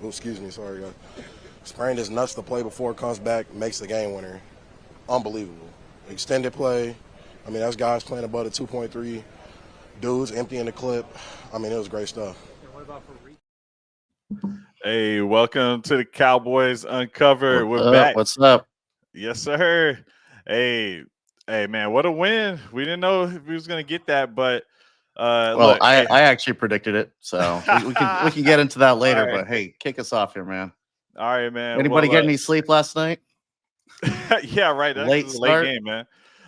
excuse me, sorry, sprained his nuts to play before it comes back, makes the game winner. Unbelievable. Extended play. I mean, that's guys playing above the 2.3. Dudes emptying the clip. I mean, it was great stuff. And what about for Hey, welcome to the Cowboys Uncovered. What's We're up? back. What's up? Yes, sir. Hey, man, what a win. We didn't know if we was going to get that, but Well, look, I actually predicted it, so we can get into that later. All right. But hey, kick us off here, man. All right, man. Anybody get any sleep last night? Yeah, right. That's Late a start? late game, man.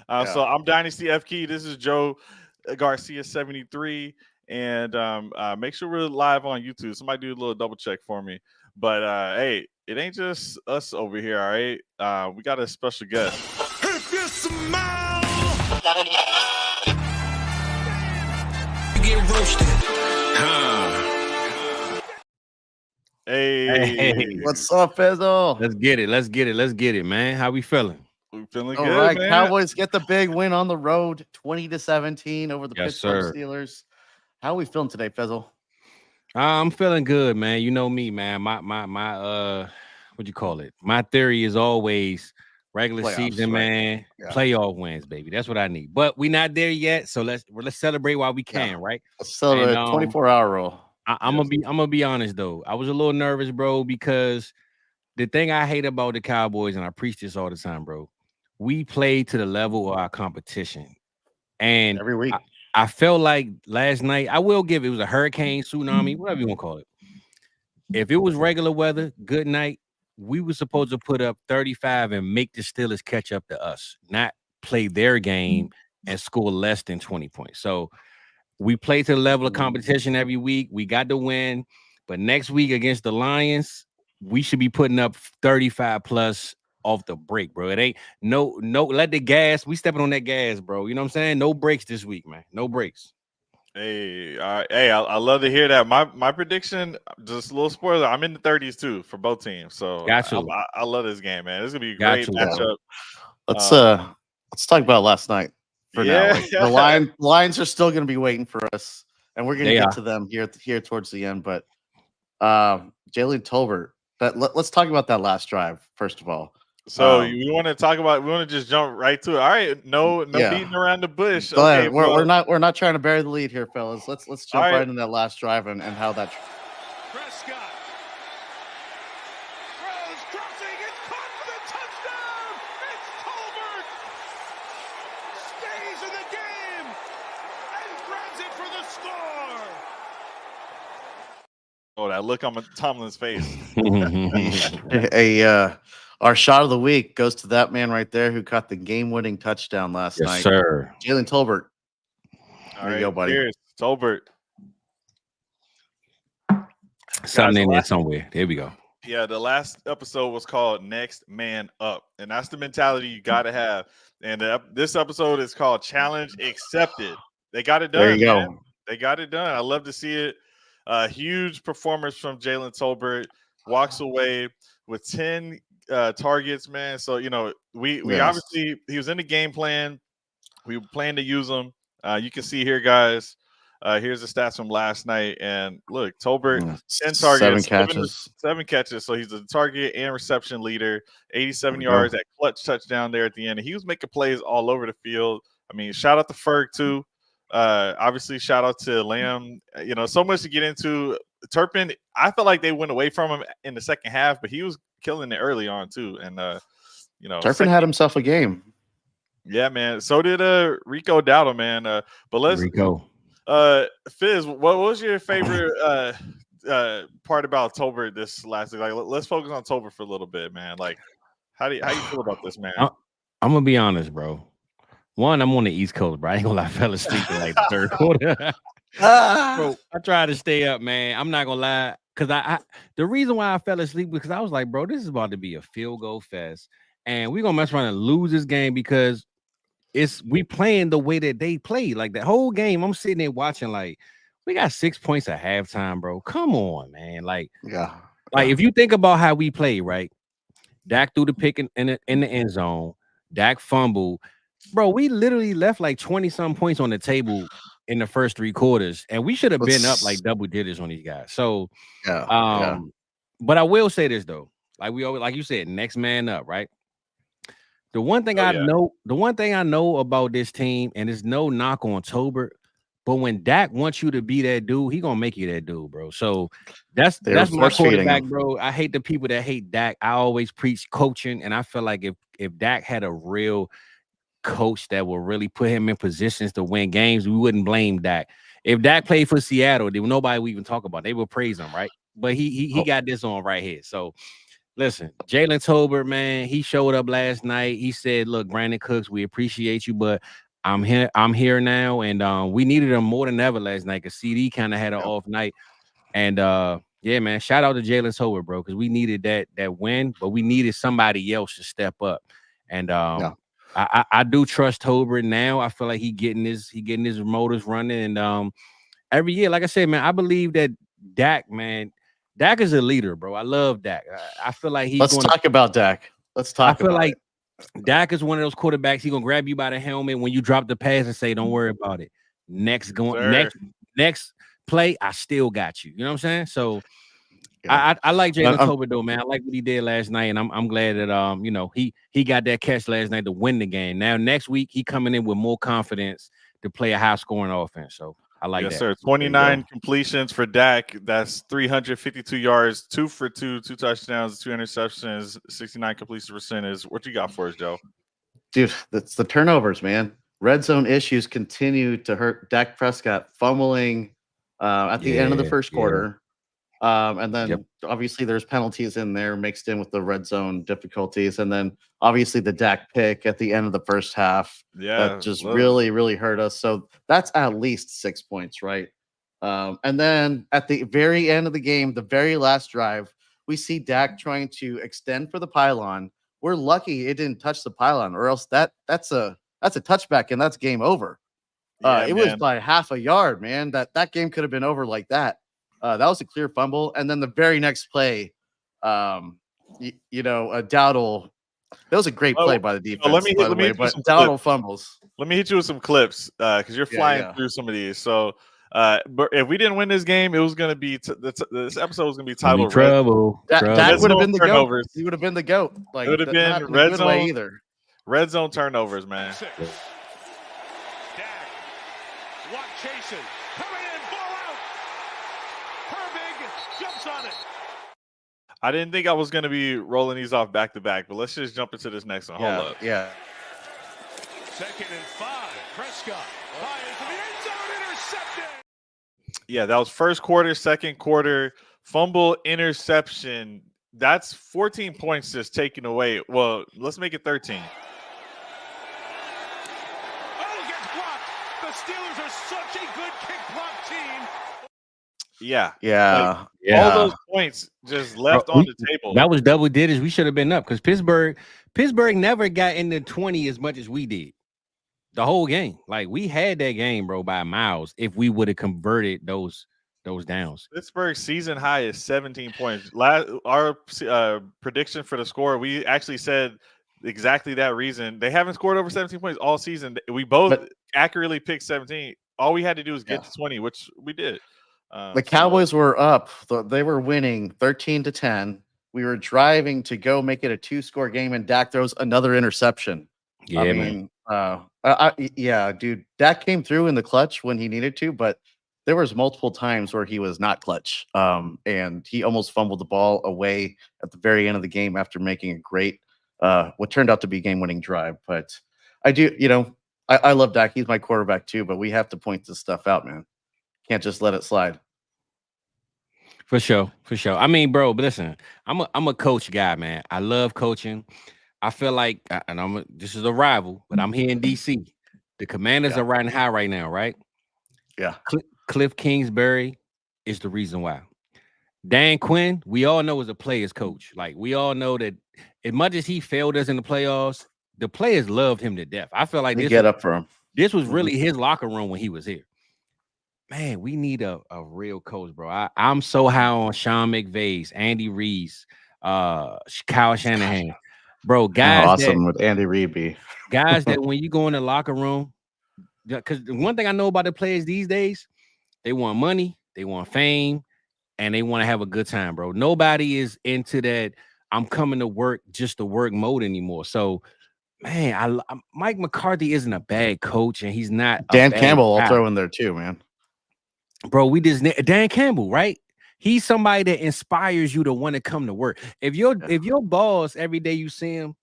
Yeah. So I'm Dynasty FK. This is Joe Garcia 73, and make sure we're live on YouTube. Somebody do a little double check for me. But hey, it ain't just us over here, all right? We got a special guest. If you smile, you get roasted. Hey, What's up, Fizzle? Let's get it, man. How we feeling? we feeling All good, right, man. Cowboys get the big win on the road, 20-17 over the Yes, Pittsburgh sir. Steelers. How are we feeling today, Fizzle? I'm feeling good, man. You know me, man. My what you call it? My theory is always regular Playoffs, season, right? man. Yeah. Playoff wins, baby. That's what I need. But we're not there yet, so let's celebrate while we can, right? So And, the 24-hour rule. I'm gonna be honest though. I was a little nervous, bro, because the thing I hate about the Cowboys, and I preach this all the time, bro. We play to the level of our competition, and Every week. I felt like last night, I will give it was a hurricane, tsunami, whatever you want to call it. If it was regular weather, good night, we were supposed to put up 35 and make the Steelers catch up to us, not play their game and score less than 20 points. So we play to the level of competition every week. We got the win, but next week against the Lions, we should be putting up 35 plus off the break, bro. It ain't no let the gas. We stepping on that gas, bro. You know what I'm saying? No breaks this week, man. No breaks. Hey, all right. Hey, I love to hear that. My prediction, just a little spoiler, I'm in the 30s too for both teams. So Got you. I love this game, man. This is gonna be a Got great you. matchup. Let's talk about last night for Yeah. now. Like, the Lions are still going to be waiting for us, and we're going to They get are. to them here towards the end. But Jalen Tolbert, let's talk about that last drive first of all. So you want to talk about? We want to just jump right to it. All right, no Yeah. beating around the bush. Go ahead. Okay, We're not trying to bury the lead here, fellas. Let's jump All right right. into that last drive and how that. Prescott throws, crossing, it's caught for the touchdown. It's Tolbert. Stays in the game and grabs it for the score. Oh, that look on Tomlin's face. Our shot of the week goes to that man right there who caught the game-winning touchdown last Yes, night. sir. Jalen Tolbert. All There you right, go, buddy. Cheers, Tolbert. Something in there last- somewhere. There we go. Yeah, the last episode was called Next Man Up, and that's the mentality you got to have. And this episode is called Challenge Accepted. They got it done. There you man. go. They got it done. I love to see it. Huge performance from Jalen Tolbert. Walks away with 10 targets, man. So we Yes. obviously he was in the game plan. We plan to use him. You can see here, guys. Here's the stats from last night. And look, Tolbert, 10 targets, 7 catches. So he's the target and reception leader, 87 yards, that clutch touchdown there at the end. And he was making plays all over the field. I mean, shout out to Ferg, too. Obviously, shout out to Lamb. So much to get into. Turpin, I felt like they went away from him in the second half, but he was killing it early on, too. And, Turpin had himself a game. Yeah, man. So did Rico Dowdle, man. But let's Rico. Fizz, what was your favorite part about Tolbert this last week? Like, let's focus on Tolbert for a little bit, man. Like, how do you feel about this, man? I'm gonna be honest, bro. One, I'm on the East Coast, bro. I ain't gonna lie, I fell asleep in like the third quarter. Bro, I tried to stay up, man. I'm not gonna lie, because I the reason why I fell asleep because I was like, bro, this is about to be a field goal fest, and we're gonna mess around and lose this game because we playing the way that they play. Like the whole game, I'm sitting there watching. Like we got 6 points at halftime, bro. Come on, man. Like if you think about how we play, right? Dak threw the pick in the end zone. Dak fumbled. Bro, we literally left like 20-some points on the table in the first 3 quarters, and we should have been up like double digits on these guys. So, But I will say this though, like we always, like you said, next man up, right? The one thing I know about this team, and it's no knock on Tolbert, but when Dak wants you to be that dude, he gonna make you that dude, bro. So that's my quarterback, bro. I hate the people that hate Dak. I always preach coaching, and I feel like if Dak had a real coach that will really put him in positions to win games, we wouldn't blame Dak. If Dak played for Seattle, then nobody would even talk about it. They would praise him, right? But he got this on right here. So listen, Jalen Tolbert, man, he showed up last night. He said, "Look, Brandon Cooks, we appreciate you, but I'm here now." And we needed him more than ever last night because CD kind of had an off night. And yeah, man, shout out to Jalen Tolbert, bro, because we needed that win, but we needed somebody else to step up. And I do trust Tolbert now. I feel like he getting his motors running. And every year, like I said, man, I believe that Dak is a leader, bro. I love Dak. I feel like Let's talk about Dak. I feel like Dak is one of those quarterbacks. He's gonna grab you by the helmet when you drop the pass and say, "Don't worry about it. Next play, I still got you." You know what I'm saying? So I like Jalen Tolbert though, man. I like what he did last night, and I'm glad that he got that catch last night to win the game. Now next week he coming in with more confidence to play a high scoring offense. So I like that. Yes, sir. 29 completions for Dak. That's 352 yards, 2 for 2, 2 touchdowns, 2 interceptions, 69 completion percentage. What you got for us, Joe? Dude, that's the turnovers, man. Red zone issues continue to hurt Dak Prescott, fumbling at the end of the first quarter. And then obviously there's penalties in there mixed in with the red zone difficulties. And then obviously the Dak pick at the end of the first half. That just really, really hurt us. So that's at least 6 points, right? And then at the very end of the game, the very last drive, we see Dak trying to extend for the pylon. We're lucky it didn't touch the pylon, or else that's a touchback and that's game over. It was by half a yard, man. That game could have been over like that. That was a clear fumble. And then the very next play, Dowdle. That was a great play by the defense. Dowdle fumbles. Let me hit you with some clips because you're flying through some of these. So, but if we didn't win this game, it was going to be this episode was going to be titled Trouble. Dak would have been the goat. He would have been the goat. Like, it would have been red zone either. Red zone turnovers, man. Dak, one chasing, coming in, ball out. Herbig jumps on it. I didn't think I was going to be rolling these off back to back, but let's just jump into this next one. Hold up. Yeah. 2nd and 5. Prescott fires to the end zone, intercepted. Yeah, that was first quarter, second quarter, fumble, interception. That's 14 points just taken away. Well, let's make it 13. Oh, gets blocked. The Steelers are such a good kick block team. Yeah. All those points just left on the table. That was double digits. We should have been up because Pittsburgh never got in the 20 as much as we did. The whole game. Like, we had that game, bro, by miles if we would have converted those downs. Pittsburgh's season high is 17 points. Our prediction for the score, we actually said exactly that reason. They haven't scored over 17 points all season. We both accurately picked 17. All we had to do was get to 20, which we did. The Cowboys were up. They were winning 13-10. We were driving to go make it a 2-score game, and Dak throws another interception. Yeah, man. Dude. Dak came through in the clutch when he needed to, but there was multiple times where he was not clutch. And he almost fumbled the ball away at the very end of the game after making a great, what turned out to be game-winning drive. But I do, I love Dak. He's my quarterback too, but we have to point this stuff out, man. Can't just let it slide. For sure. I mean, bro, but listen, I'm a coach guy, man. I love coaching. I feel like, and this is a rival, but I'm here in DC. The Commanders are riding high right now, right? Yeah. Cliff Kingsbury is the reason why. Dan Quinn, we all know, is a player's coach. Like, we all know that as much as he failed us in the playoffs, the players loved him to death. I feel like get up for him. This was really his locker room when he was here. Man, we need a real coach, bro. I'm so high on Sean McVay's, Andy Reid's, Kyle Shanahan. Bro, guys, awesome with Andy Reid. Guys that when you go in the locker room, because one thing I know about the players these days, they want money, they want fame, and they want to have a good time, bro. Nobody is into that I'm coming to work just to work mode anymore. So, man, Mike McCarthy isn't a bad coach, and he's not a Dan bad Campbell guy. I'll throw in there too, man. Bro, Dan Campbell, right? He's somebody that inspires you to want to come to work. If your boss every day you see him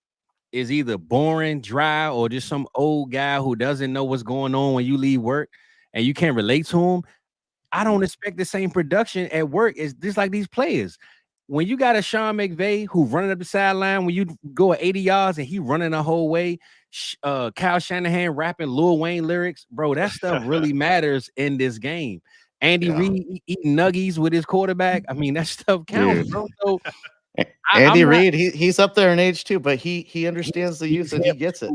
is either boring, dry, or just some old guy who doesn't know what's going on when you leave work and you can't relate to him, I don't expect the same production at work as just like these players. When you got a Sean McVay who running up the sideline when you go at 80 yards and he running the whole way, Kyle Shanahan rapping Lil Wayne lyrics, bro, that stuff really matters in this game. Andy Reid eating nuggies with his quarterback. I mean, that stuff counts, bro. So Andy Reid, he's up there in age too, but he understands the youth and he gets it.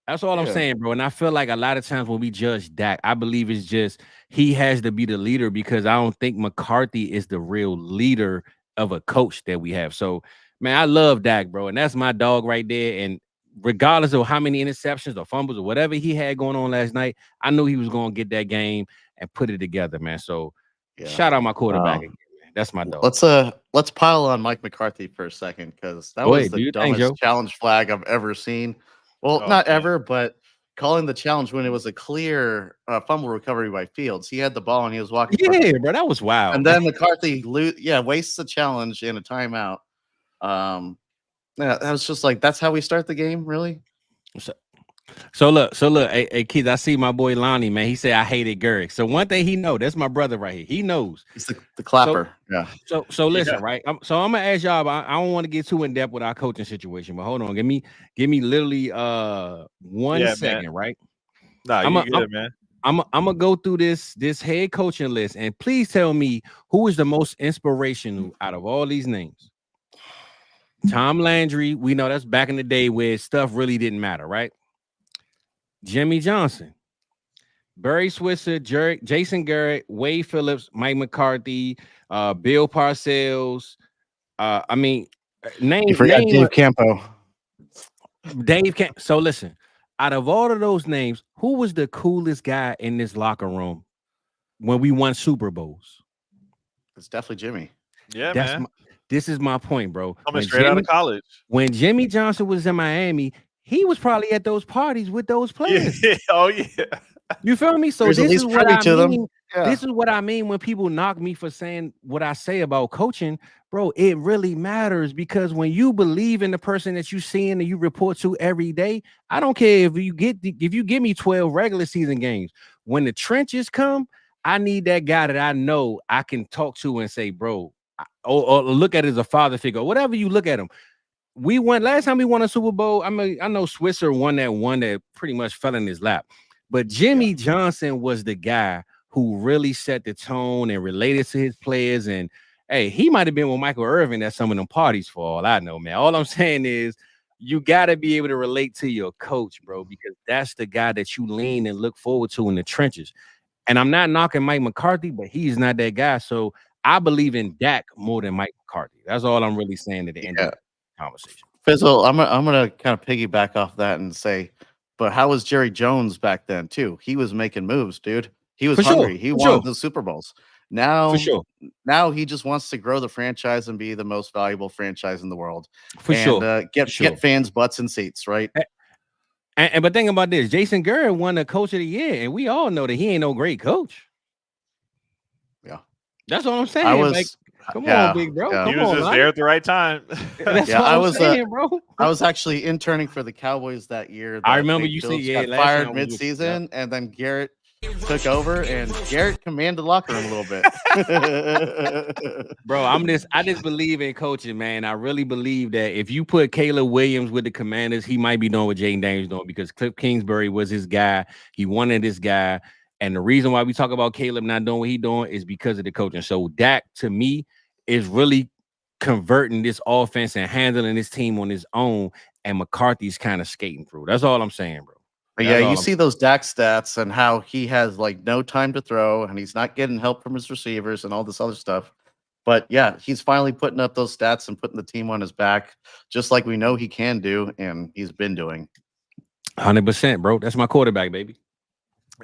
That's all I'm saying, bro. And I feel like a lot of times when we judge Dak, I believe it's just he has to be the leader because I don't think McCarthy is the real leader of a coach that we have. So, man, I love Dak, bro. And that's my dog right there. And regardless of how many interceptions or fumbles or whatever he had going on last night, I knew he was going to get that game and put it together, man. So shout out my quarterback again, man. That's my dog. Let's pile on Mike McCarthy for a second because that was the dumbest challenge flag I've ever seen. Well, not ever, but calling the challenge when it was a clear fumble recovery by Fields. He had the ball and he was walking. Yeah, bro, that was wild. And then McCarthy wastes the challenge in a timeout. Yeah, that was just like that's how we start the game, really. So look, hey kids, I see my boy Lonnie, man. He said I hated Gurrick. So one thing he know, that's my brother right here. He knows. He's the clapper. So listen, right? I'm gonna ask y'all. I don't want to get too in depth with our coaching situation, but hold on, give me literally 1 second, man. right? Nah, you good, man. I'm gonna go through this head coaching list, and please tell me who is the most inspirational out of all these names. Tom Landry, we know that's back in the day where stuff really didn't matter, right? Jimmy Johnson, Barry Switzer, Jason Garrett, Wade Phillips, Mike McCarthy, Bill Parcells. I mean, name Dave Campo. So listen, out of all of those names, who was the coolest guy in this locker room when we won Super Bowls? It's definitely Jimmy. Yeah, man. This is my point, bro. Coming straight out of college. When Jimmy Johnson was in Miami, he was probably at those parties with those players. Yeah. Oh, yeah. You feel me? So this is what I mean. This is what I mean when people knock me for saying what I say about coaching, bro. It really matters because when you believe in the person that you see and you report to every day, I don't care if you give me 12 regular season games. When the trenches come, I need that guy that I know I can talk to and say, bro, or look at it as a father figure, whatever you look at him. We won last time we won a Super Bowl. I mean, I know Switzer won that one that pretty much fell in his lap, but Jimmy Johnson was the guy who really set the tone and related to his players. And hey, he might have been with Michael Irvin at some of them parties for all I know, man. All I'm saying is you got to be able to relate to your coach, bro, because that's the guy that you lean and look forward to in the trenches. And I'm not knocking Mike McCarthy, but he's not that guy. So I believe in Dak more than Mike McCarthy. That's all I'm really saying at the end of the conversation. Fizzle, I'm gonna kind of piggyback off that and say, but how was Jerry Jones back then too? He was making moves, dude. He was hungry. He wanted the Super Bowls. Now, now he just wants to grow the franchise and be the most valuable franchise in the world. Get fans butts and seats, right? But think about this: Jason Garrett won the Coach of the Year, and we all know that he ain't no great coach. Yeah, that's all I'm saying. Come on, big bro. He was just there at the right time. That's what I'm saying, bro. I was actually interning for the Cowboys that year. I remember you said got fired mid-season, and then Garrett took over, and Garrett commanded the locker room a little bit. Bro, I just believe in coaching, man. I really believe that if you put Caleb Williams with the Commanders, he might be doing what Jaden Daniels doing because Cliff Kingsbury was his guy. He wanted this guy. And the reason why we talk about Caleb not doing what he's doing is because of the coaching. So Dak, to me, is really converting this offense and handling this team on his own, and McCarthy's kind of skating through. That's all I'm saying, bro. But you see those Dak stats and how he has like no time to throw and he's not getting help from his receivers and all this other stuff. But yeah, he's finally putting up those stats and putting the team on his back, just like we know he can do, and he's been doing. 100%, bro. That's my quarterback, baby.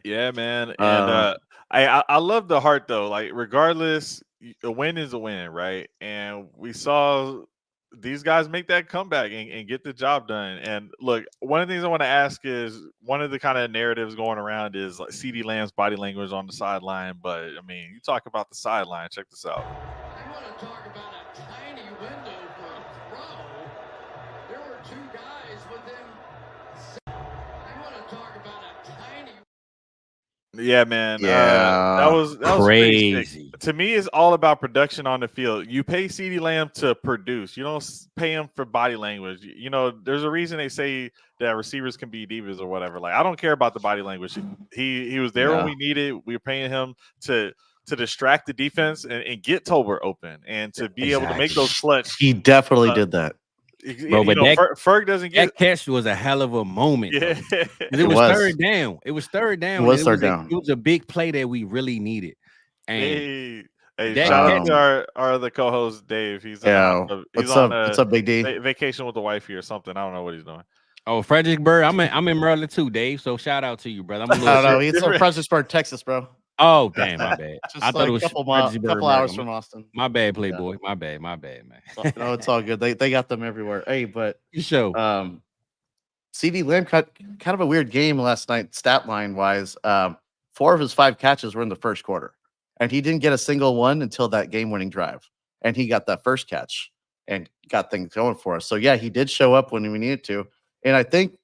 Yeah, man. And I love the heart though. Like regardless, a win is a win, right? And we saw these guys make that comeback and get the job done. And look, one of the things I want to ask is one of the kind of narratives going around is like CeeDee Lamb's body language on the sideline. But I mean, you talk about the sideline. Check this out. I want to talk about a tiny window for a throw. There were two guys within. I want to talk about a tiny. Yeah, man. Yeah. That was pretty Crazy. sick. To me, it's all about production on the field. You pay CeeDee Lamb to produce. You don't pay him for body language. You know, there's a reason they say that receivers can be divas or whatever. Like, I don't care about the body language. He was there when we needed. We were paying him to distract the defense and get Tolbert open and to be able to make those clutch. He definitely did that. Bro, but Ferg doesn't get that catch was a hell of a moment. Yeah, it was third down. It was third down. It was third down. It was a big play that we really needed. And hey, shout out to our other co-host Dave. He's on what's up, Big D? Vacation with the wifey or something. I don't know what he's doing. Oh, Fredericksburg. I'm in Maryland too, Dave. So shout out to you, brother. I don't know. He's from Fredericksburg, Texas, bro. Oh, damn, my bad. Just I thought it was a couple hours from Austin. My bad, Playboy. My bad, man. No, it's all good. They got them everywhere. Hey, but show. CeeDee Lamb kind of a weird game last night, stat line wise. 4 of his 5 catches were in the first quarter, and he didn't get a single one until that game-winning drive. And he got that first catch and got things going for us. So yeah, he did show up when we needed to, and I think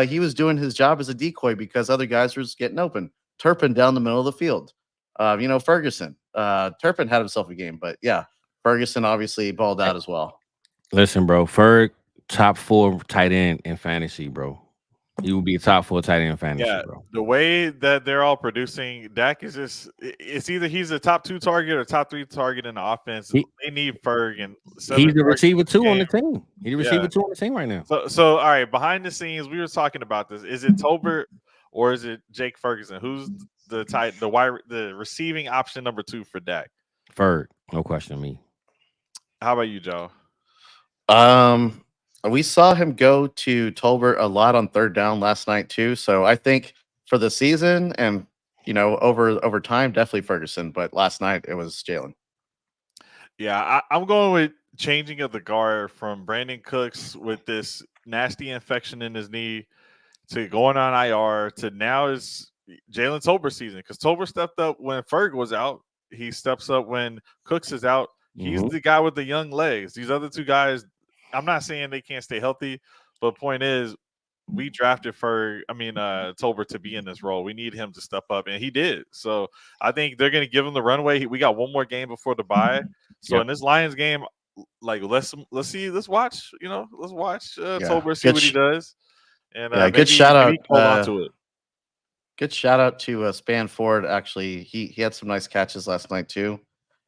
he was doing his job as a decoy because other guys were just getting open. Turpin down the middle of the field. Ferguson. Turpin had himself a game, but yeah, Ferguson obviously balled out as well. Listen, bro, Ferg, top 4 tight end in fantasy, bro. He will be a top 4 tight end in fantasy, bro. The way that they're all producing, Dak is it's either he's a top 2 target or top 3 target in the offense. They need Ferg and he's the receiver 2 on the team. He's the receiver 2 on the team right now. So all right, behind the scenes, we were talking about this. Is it Tolbert or is it Jake Ferguson? Who's the receiving option number 2 for Dak? Ferg, no question. Me. How about you, Joe? We saw him go to Tolbert a lot on third down last night too. So I think for the season and over time, definitely Ferguson. But last night it was Jalen. Yeah, I'm going with changing of the guard from Brandon Cooks with this nasty infection in his knee to going on IR to now is Jalen Tolbert season because Tolbert stepped up when Ferg was out. He steps up when Cooks is out. He's the guy with the young legs. These other 2 guys, I'm not saying they can't stay healthy, but point is, we drafted Tolbert to be in this role. We need him to step up, and he did. So I think they're going to give him the runway. We got one more game before the bye. So in this Lions game, like let's watch. Let's watch Tolbert see what he does. And good shout out. Hold on to it. Good shout out to Spanford. Actually, he had some nice catches last night too.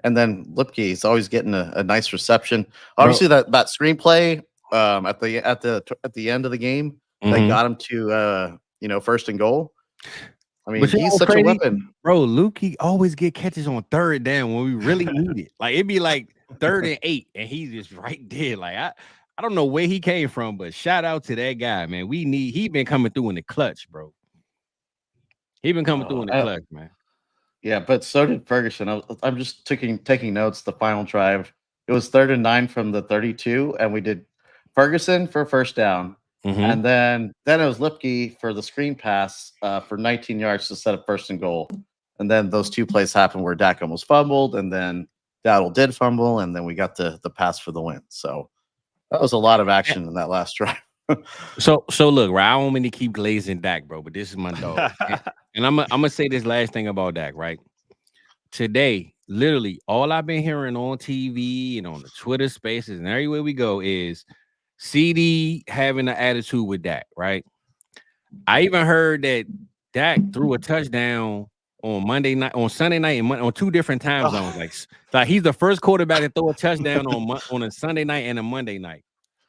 And then Lipke, he's always getting a nice reception. Obviously, that screenplay at the end of the game that got him to first and goal. I mean, he's such a weapon, bro. Lukey always get catches on third down when we really need it. Like it'd be like 3rd and 8, and he's just right there. Like I don't know where he came from, but shout out to that guy, man. He been coming through in the clutch, bro. He been coming through in the clutch, man. Yeah, but so did Ferguson. I'm just taking notes. The final drive, it was 3rd and 9 from the 32, and we did Ferguson for first down, and then it was Lipke for the screen pass for 19 yards to set up first and goal, and then those 2 plays happened where Dak almost fumbled, and then Dowdle did fumble, and then we got the pass for the win. So that was a lot of action in that last drive. So look, right? I don't mean to keep glazing Dak, bro, but this is my dog. And I'm gonna say this last thing about Dak, right? Today, literally, all I've been hearing on TV and on the Twitter Spaces and everywhere we go is CD having an attitude with Dak, right? I even heard that Dak threw a touchdown on Sunday night, and on 2 different time zones. Like he's the first quarterback to throw a touchdown on a Sunday night and a Monday night.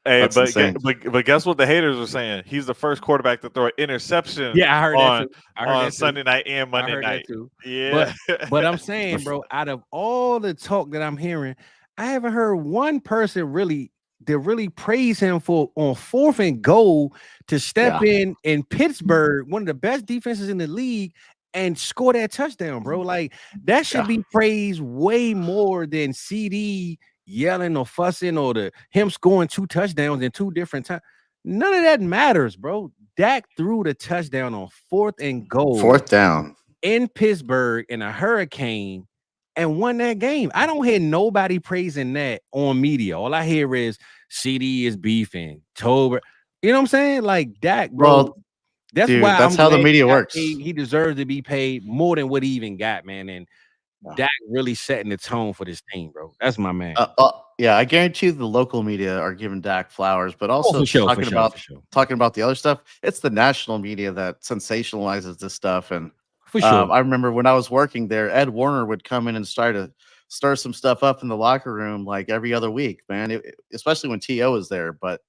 Hey, but guess what the haters were saying? He's the first quarterback to throw an interception. Yeah, I heard that too. On Sunday night and Monday night. Too. Yeah, but I'm saying, bro, out of all the talk that I'm hearing, I haven't heard one person really praise him for on 4th and goal to step in Pittsburgh, one of the best defenses in the league, and score that touchdown, bro. Like that should be praised way more than CD yelling or fussing or him scoring 2 touchdowns in 2 different times. None of that matters, bro. Dak threw the touchdown on 4th and goal. 4th down. In Pittsburgh in a hurricane and won that game. I don't hear nobody praising that on media. All I hear is CD is beefing. Tober. You know what I'm saying? Like Dak, bro. Well, that's dude, why that's how the media works. He deserves to be paid more than what he even got, man. And Dak really setting the tone for this team, bro. That's my man. Yeah, I guarantee you the local media are giving Dak flowers, but also talking about the other stuff. It's the national media that sensationalizes this stuff. And for sure, I remember when I was working there, Ed Warner would come in and stir some stuff up in the locker room like every other week, man. Especially when T.O. was there. But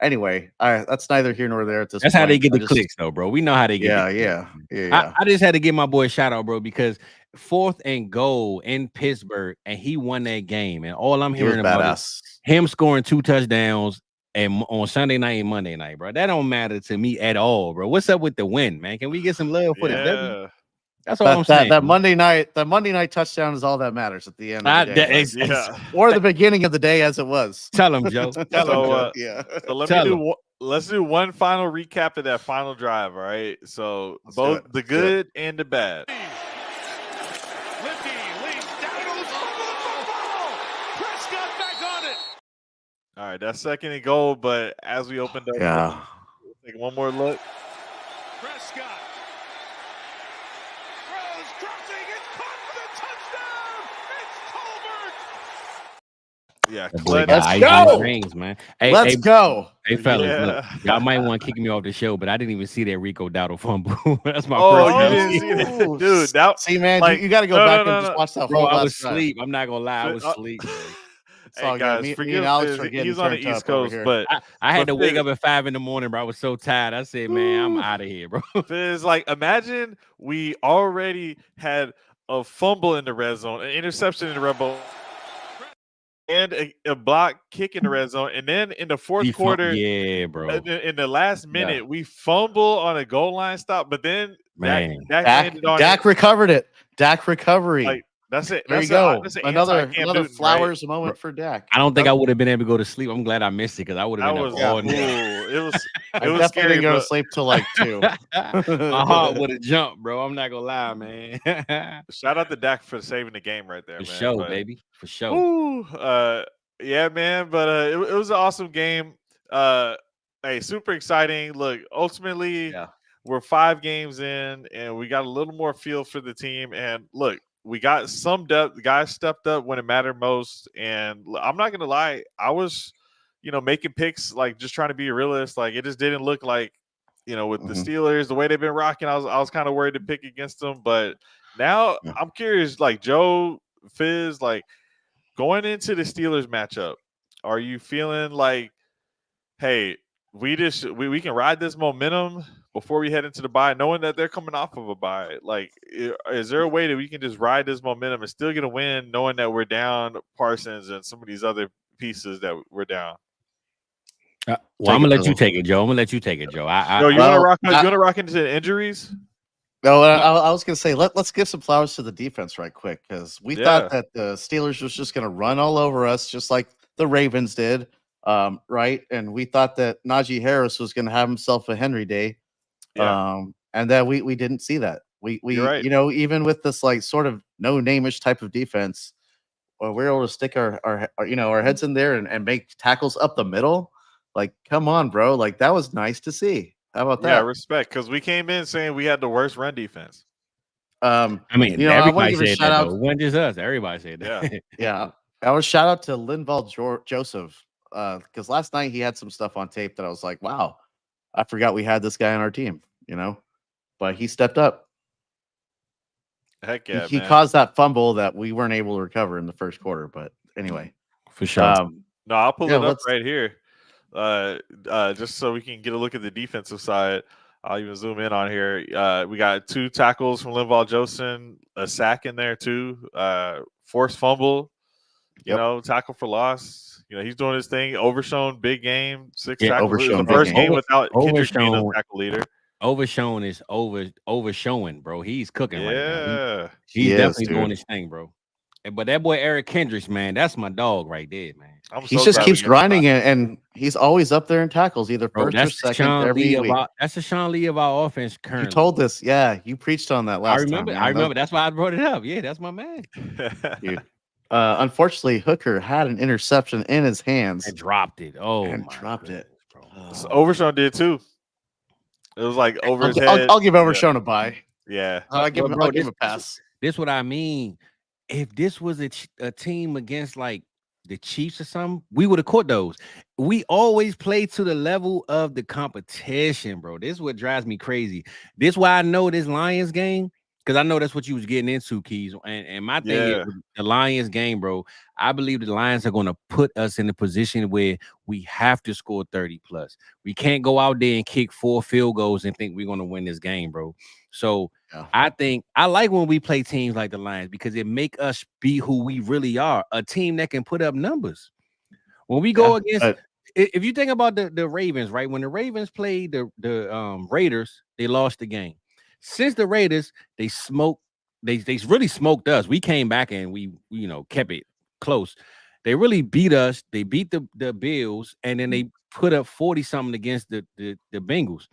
anyway, that's neither here nor there at this point. That's how they get the clicks, though, bro. We know how they get. Yeah. I just had to give my boy a shout out, bro, because 4th and goal in Pittsburgh, and he won that game. And all I'm hearing about is him scoring 2 touchdowns and on Sunday night and Monday night, bro. That don't matter to me at all, bro. What's up with the win, man? Can we get some love for the W? That's all I'm saying. That Monday night touchdown is all that matters at the end of the day. Or the beginning of the day, as it was. Tell him, Joe. Tell him. So let's do one final recap of that final drive. All right. So both the good and the bad. Lifty leads down to the football. Prescott back on it. All right, that's 2nd and goal. But as we opened up, take one more look. Prescott. Crossing, it's caught for the touchdown. It's Colbert. Yeah, let's go, rings, man. Let's go. Hey, fellas, look, y'all might want to kick me off the show, but I didn't even see that Rico Dowdle fumble. That's my first. You didn't see that, dude. See, man, like, you got to go back and just watch that. Bro, I was asleep. I'm not gonna lie, I was asleep. Hey guys, forgive Alex for getting he's on the East Coast, but I had to wake up at 5 a.m, bro. I was so tired. I said, man, I'm out of here, bro. Fizz, like, imagine we already had a fumble in the red zone, an interception in the red zone, and a block kick in the red zone, and then in the 4th quarter, bro, in the last minute, we fumble on a goal line stop, but then Dak recovered it. Dak recovery. Like, that's it. There you go. Another flowers moment for Dak. I don't think I would have been able to go to sleep. I'm glad I missed it because I would have been up all night. It was definitely scary. Didn't go to sleep till like 2. My heart would have jumped, bro. I'm not gonna lie, man. Shout out to Dak for saving the game right there, for man. Sure, baby. For sure. Yeah, man. But it was an awesome game. Hey, super exciting. Look, ultimately, we're 5 games in, and we got a little more feel for the team. And look, we got some depth. The guys stepped up when it mattered most. And I'm not gonna lie, I was, making picks, like just trying to be a realist. Like it just didn't look like, with the Steelers, the way they've been rocking, I was kind of worried to pick against them. But now I'm curious, like Joe, Fizz, like going into the Steelers matchup, are you feeling like, hey, we can ride this momentum before we head into the bye, knowing that they're coming off of a bye? Like, is there a way that we can just ride this momentum and still get a win, knowing that we're down Parsons and some of these other pieces that we're down? I'm gonna let you take it, Joe. You want to rock into the injuries? No, I was gonna say let's give some flowers to the defense right quick, because we thought that the Steelers was just gonna run all over us, just like the Ravens did. Right, and we thought that Najee Harris was going to have himself a Henry day, and that we didn't see that. We right. Even with this like sort of no name-ish type of defense, we're able to stick our heads in there and make tackles up the middle. Like, come on, bro! Like that was nice to see. How about that? Yeah, respect, because we came in saying we had the worst run defense. I mean, everybody said that. It wasn't just us. Everybody said that. Yeah. I was shout out to Linval Joseph. Because last night he had some stuff on tape that I was like, wow, I forgot we had this guy on our team, but he stepped up. Heck yeah, he caused that fumble that we weren't able to recover in the first quarter. But anyway, for sure. No, I'll pull it up right here, just so we can get a look at the defensive side. I'll even zoom in on here. We got 2 tackles from Linval Joseph, a sack in there too, forced fumble, tackle for loss. He's doing his thing. Overshown, big game, 6 tackles. The first game without Kendrick being a tackle leader. Overshown is overshowing, bro. He's cooking right now. Yeah. He's He is, definitely doing dude. his thing, bro. But that boy Eric Kendricks, man, that's my dog right there, man. I'm He so just glad we keeps get him back. grinding, and he's always up there in tackles, either Bro, first or that's the second Sean every Lee of week. our offense You currently. told this, yeah. You preached on that last time. I remember. That's why I brought it up. Yeah, that's my man. Dude. Unfortunately, Hooker had an interception in his hands And dropped it. Oh, and my dropped it. goodness, bro. Overshown did too. It was like over his head. I'll give Overshown a bye. Yeah. I'll give him a pass. This what I mean. If this was a team against like the Chiefs or something, we would have caught those. We always play to the level of the competition, bro. This is what drives me crazy. This is why I know this Lions game, because I know that's what you was getting into, Keys. And my thing is the Lions game, bro. I believe the Lions are going to put us in a position where we have to score 30 plus. We can't go out there and kick 4 field goals and think we're going to win this game, bro. So I think I like when we play teams like the Lions because it make us be who we really are, a team that can put up numbers. When we go against, if you think about the Ravens, right? When the Ravens played the Raiders, they lost the game. Since the Raiders, they really smoked us. We came back and we kept it close. They really beat us. They beat the Bills, and then they put up 40-something against the Bengals.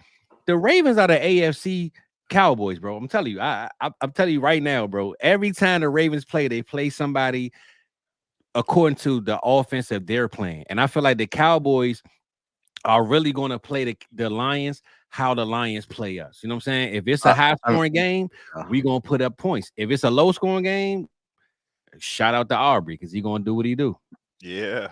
The Ravens are the AFC Cowboys, bro. I'm telling you, I'm telling you right now, bro. Every time the Ravens play, they play somebody according to the offense that they're playing. And I feel like the Cowboys are really going to play the Lions how the Lions play us. You know what I'm saying? If it's a high-scoring game, we're going to put up points. If it's a low-scoring game, shout out to Aubrey because he's going to do what he do. Yeah.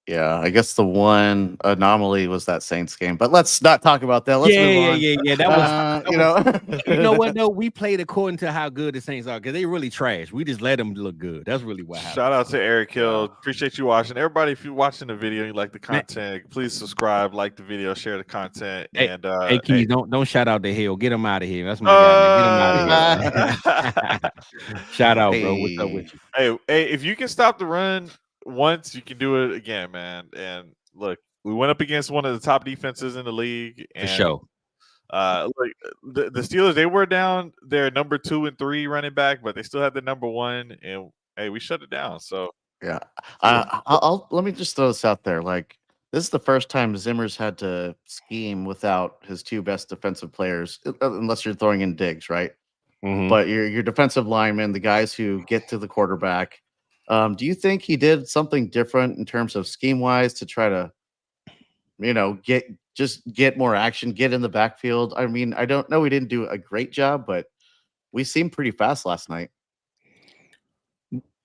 Yeah, I guess the one anomaly was that Saints game, but let's not talk about that. Let's move on. Yeah. That was, you know what? No, we played according to how good the Saints are because they really trash. We just let them look good. That's really what happened. Shout out to Eric Hill. Appreciate you watching. Everybody, if you're watching the video and you like the content, please subscribe, like the video, share the content. And hey, Keys, don't shout out to Hill. Get him out of here. That's my guy. Man. Get him out of here. Shout out, bro. What's up with you? Hey, if you can stop the run once, you can do it again, man. And look, we went up against one of the top defenses in the league. And, for sure. Look, the Steelers, they were down their number 2 and 3 running back, but they still had the number 1, and hey, we shut it down. So yeah, let me just throw this out there. Like, this is the first time Zimmer's had to scheme without his 2 best defensive players, unless you're throwing in Diggs, right? Mm-hmm. But your defensive linemen, the guys who get to the quarterback. Do you think he did something different in terms of scheme wise to try to, get more action, get in the backfield? I mean, I don't know. We didn't do a great job, but we seemed pretty fast last night.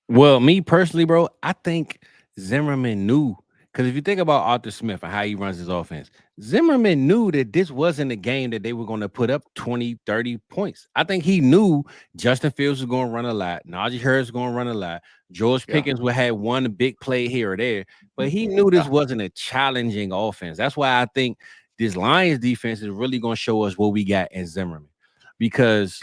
Well, me personally, bro, I think Zimmerman knew. Because if you think about Arthur Smith and how he runs his offense, Zimmerman knew that this wasn't a game that they were going to put up 20, 30 points. I think he knew Justin Fields was going to run a lot. Najee Harris was going to run a lot. George Pickens would have one big play here or there. But he knew this wasn't a challenging offense. That's why I think this Lions defense is really going to show us what we got in Zimmerman. Because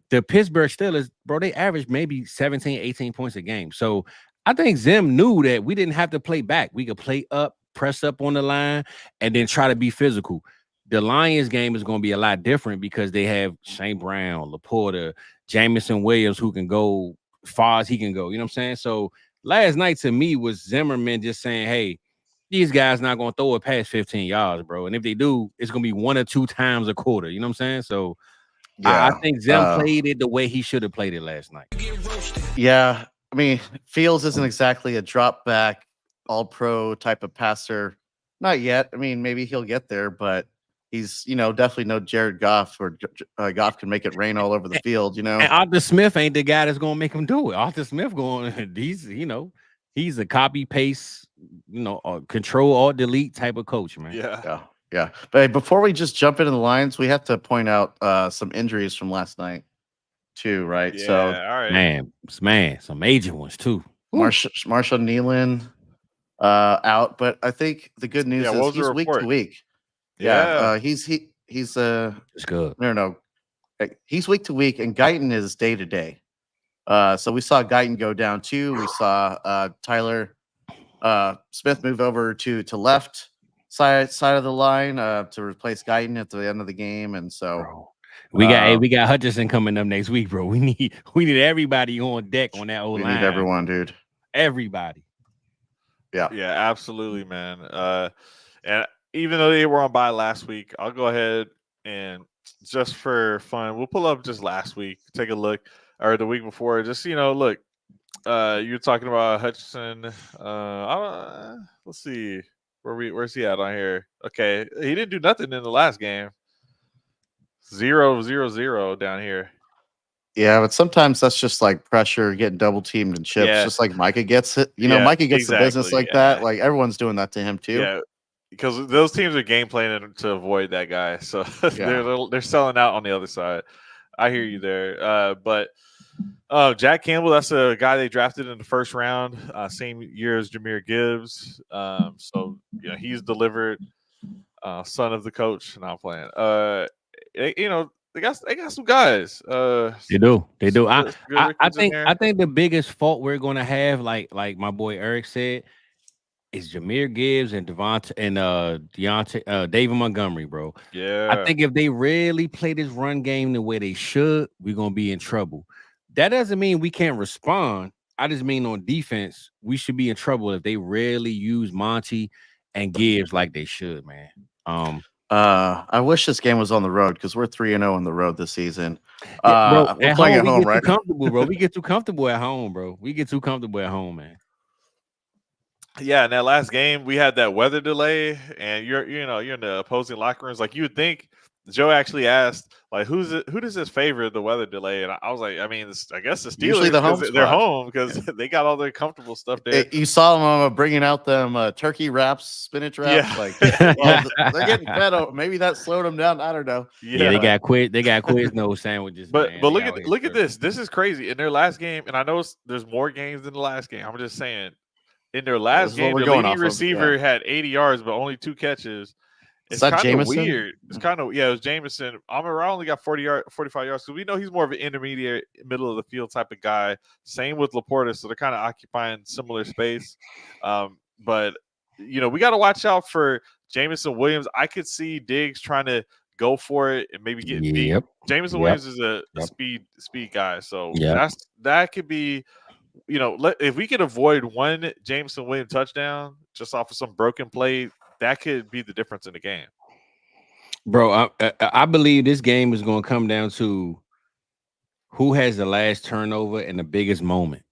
the Pittsburgh Steelers, bro, they averaged maybe 17, 18 points a game. So I think Zim knew that we didn't have to play back. We could play up, press up on the line, and then try to be physical. The Lions game is going to be a lot different because they have Shane Brown, Laporta, Jamison Williams, who can go far as he can go. You know what I'm saying? So last night to me was Zimmerman just saying, hey, these guys not going to throw it past 15 yards, bro. And if they do, it's going to be 1 or 2 times a quarter. You know what I'm saying? So I think Zim played it the way he should have played it last night. Yeah. I mean, Fields isn't exactly a drop back, all pro type of passer. Not yet. I mean, maybe he'll get there, but he's, definitely no Jared Goff, or Goff can make it rain all over the field, And Arthur Smith ain't the guy that's going to make him do it. Arthur Smith he's a copy paste, control or delete type of coach, man. Yeah. But before we just jump into the Lions, we have to point out some injuries from last night too, right? Yeah, so, all right. man, some major ones too. Marshall Nealon out, but I think the good news is he's week to week. He's it's good. No, he's week to week, and Guyton is day to day. So we saw Guyton go down too. We saw Tyler Smith move over to left. side of the line to replace Guyton at the end of the game, and so bro, we got Hutchinson coming up next week, bro. We need everybody on deck on that old line. We need everyone, dude. Everybody. Yeah, absolutely, man. And even though they were on bye last week, I'll go ahead and just for fun, we'll pull up just last week, take a look, or the week before, just look. You're talking about Hutchinson. Let's see where's he at on here. Okay, he didn't do nothing in the last game. 0-0-0 down here. Yeah, but sometimes that's just like pressure, getting double teamed and chips, just like Micah gets it. Micah gets the business like that. Like everyone's doing that to him too. Yeah, because those teams are game planning to avoid that guy, so they're selling out on the other side. I hear you there, but Jack Campbell, that's a guy they drafted in the first round, same year as Jahmyr Gibbs. So he's delivered. Son of the coach, not playing. They got some guys. They do. I think the biggest fault we're gonna have, like my boy Eric said, is Jahmyr Gibbs and David Montgomery, bro. Yeah. I think if they really play this run game the way they should, we're gonna be in trouble. That doesn't mean we can't respond. I just mean on defense, we should be in trouble if they really use Monty and Gibbs like they should, man. I wish this game was on the road because we're 3-0 on the road this season. Bro, we're playing at home, right? Comfortable, bro. We get too comfortable at home, bro. We get too comfortable at home, man. Yeah, in that last game, we had that weather delay, and you're in the opposing locker rooms. Like you would think, Joe actually asked, like, who does this favor the weather delay? And I was like, I mean, I guess the Steelers, they're home because they got all their comfortable stuff there. You saw them bringing out them turkey wraps, spinach wraps. Yeah. Like, they're getting fed. Maybe that slowed them down. I don't know. Yeah, they got Quiznos sandwiches. But look at this. This is crazy. In their last game, and I know there's more games than the last game. I'm just saying, in their last game, the leading receiver had 80 yards, but only 2 catches. It's kind of weird. It's kind of it was Jameson. Amon-Ra only got 45 yards. So we know he's more of an intermediate, middle of the field type of guy. Same with Laporta, so they're kind of occupying similar space. But we got to watch out for Jameson Williams. I could see Diggs trying to go for it and maybe get beat. Jameson Williams is a speed guy, so that could be. If we could avoid one Jameson Williams touchdown just off of some broken play, that could be the difference in the game. Bro, I believe this game is going to come down to who has the last turnover and the biggest moment.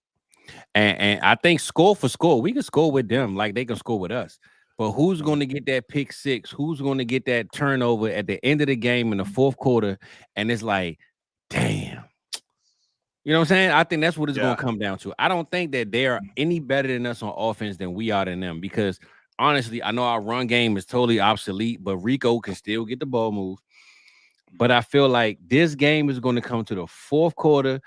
And I think score for score, we can score with them like they can score with us. But who's going to get that pick six? Who's going to get that turnover at the end of the game in the fourth quarter? And it's like, damn. You know what I'm saying? I think that's what it's going to come down to. I don't think that they are any better than us on offense than we are than them because honestly, I know our run game is totally obsolete, but Rico can still get the ball moved. But I feel like this game is going to come to the fourth quarter,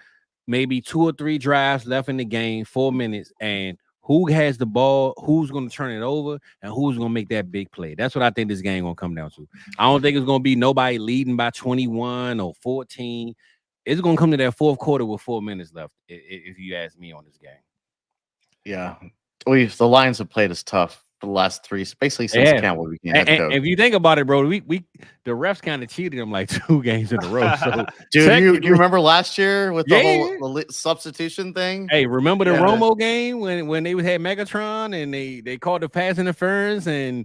maybe 2 or 3 drives left in the game, 4 minutes, and who has the ball, who's going to turn it over, and who's going to make that big play. That's what I think this game going to come down to. I don't think it's going to be nobody leading by 21 or 14. It's going to come to that fourth quarter with 4 minutes left, if you ask me on this game. Yeah. The Lions have played us tough for the last 3, basically since Campbell became head coach. And if you think about it, bro, the refs kind of cheated them like 2 games in a row. So, dude, you remember last year with the whole substitution thing? Hey, remember the Romo game when they had Megatron and they called the pass interference and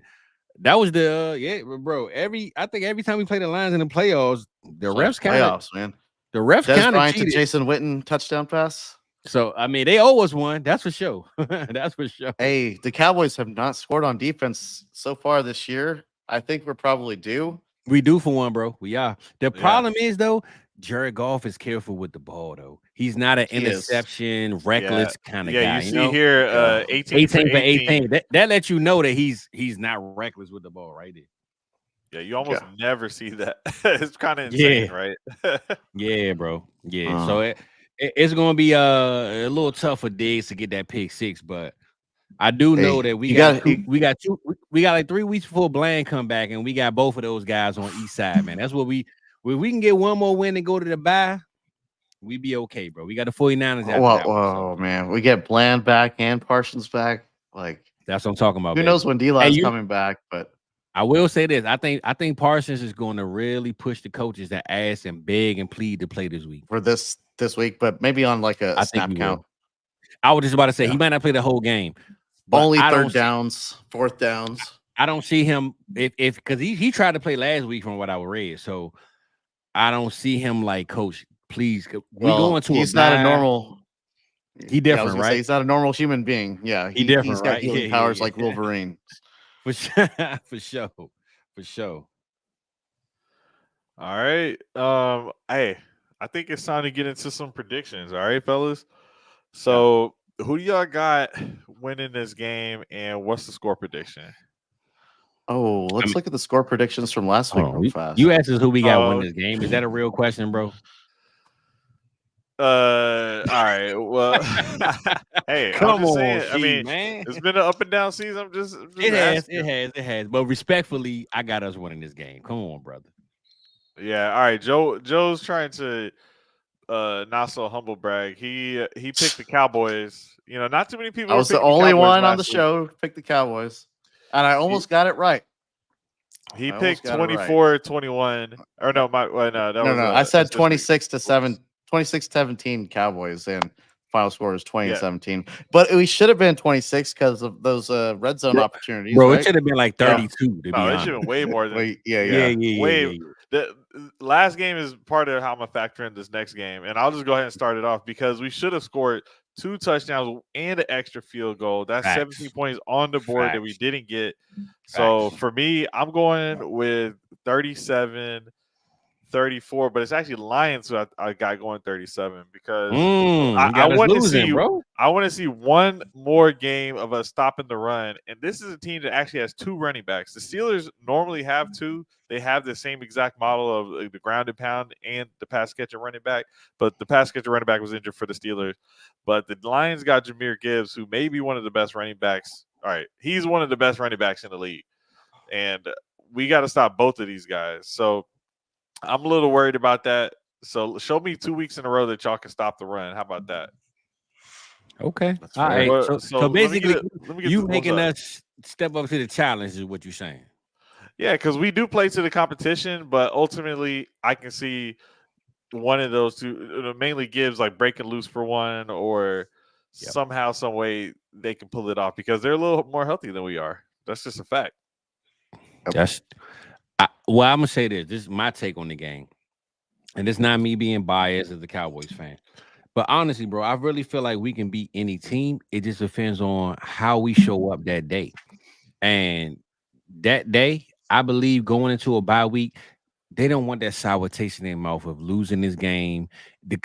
that was bro. I think every time we play the Lions in the playoffs, the refs kind of man. The refs kind of cheated. To Jason Witten touchdown pass. So, I mean, they owe us one. That's for sure. That's for sure. Hey, the Cowboys have not scored on defense so far this year. I think we're probably due. We do for one, bro. We are. The problem is, though, Jared Goff is careful with the ball, though. He's not an interception, reckless kind of guy. Yeah, you see here, 18 for 18. That lets you know that he's not reckless with the ball right there. Yeah, you almost never see that. It's kind of insane, right? Yeah, bro. Yeah. So it's gonna be a little tough for Diggs to get that pick 6, but I do know that we got like 3 weeks before Bland come back, and we got both of those guys on each side, man. That's what we can get one more win and go to the bye. We be okay, bro. We got the 49ers out. Man, we get Bland back and Parsons back. Like that's what I'm talking about. Who knows when D-Line's coming back, but. I will say this. I think Parsons is going to really push the coaches that ask and beg and plead to play this week. For this week, but maybe on like a I think snap he count. will. I was just about to say he might not play the whole game. But Only I third don't downs, fourth downs. I don't see him if because he tried to play last week from what I read. So I don't see him like, coach, please. We going to he's a not a bye. normal. He different, I was gonna right? say he's not a normal human being. Yeah, he different, he's got right? healing powers like Wolverine. For sure, for sure. All right. Hey, I think it's time to get into some predictions. All right, fellas. So, who do y'all got winning this game, and what's the score prediction? Oh, let's look at the score predictions from last week real fast. You asked us who we got winning this game. Is that a real question, bro? All right. Well, hey, Come I'm just on, saying. I mean, man. it's been an up and down season. I'm just It has. But respectfully, I got us winning this game. Come on, brother. Yeah. All right. Joe's trying to not so humble brag. He picked the Cowboys. You know, not too many people. I was the only one on the show to pick the Cowboys, and I almost got it right. He picked 24-21. Or no, I said 26-17 Cowboys, and final score is 20-17. But we should have been 26 because of those red zone opportunities. Bro, right? It should have been like 32. To be honest. It should have been way more than. Yeah. The last game is part of how I'm gonna factor in this next game, and I'll just go ahead and start it off because we should have scored 2 touchdowns and an extra field goal. That's 17 points on the board that we didn't get. So for me, I'm going with 37-34, but it's actually Lions who I got going 37 because I want to see, bro. I want to see one more game of us stopping the run, and this is a team that actually has 2 running backs. The Steelers normally have 2. They have the same exact model of the grounded pound and the pass catcher running back, but the pass catcher running back was injured for the Steelers. But the Lions got Jahmyr Gibbs, who may be one of the best running backs. All right, he's one of the best running backs in the league, and we got to stop both of these guys. So I'm a little worried about that. So show me 2 weeks in a row that y'all can stop the run. How about that? Okay. All right. So basically, you making us step up to the challenge is what you're saying. Yeah, because we do play to the competition, but ultimately I can see one of those two, mainly Gibbs, like breaking loose for one, or somehow, some way they can pull it off because they're a little more healthy than we are. That's just a fact. I'm gonna say this. This is my take on the game, and it's not me being biased as a Cowboys fan. But honestly, bro, I really feel like we can beat any team. It just depends on how we show up that day. And that day, I believe going into a bye week, they don't want that sour taste in their mouth of losing this game. The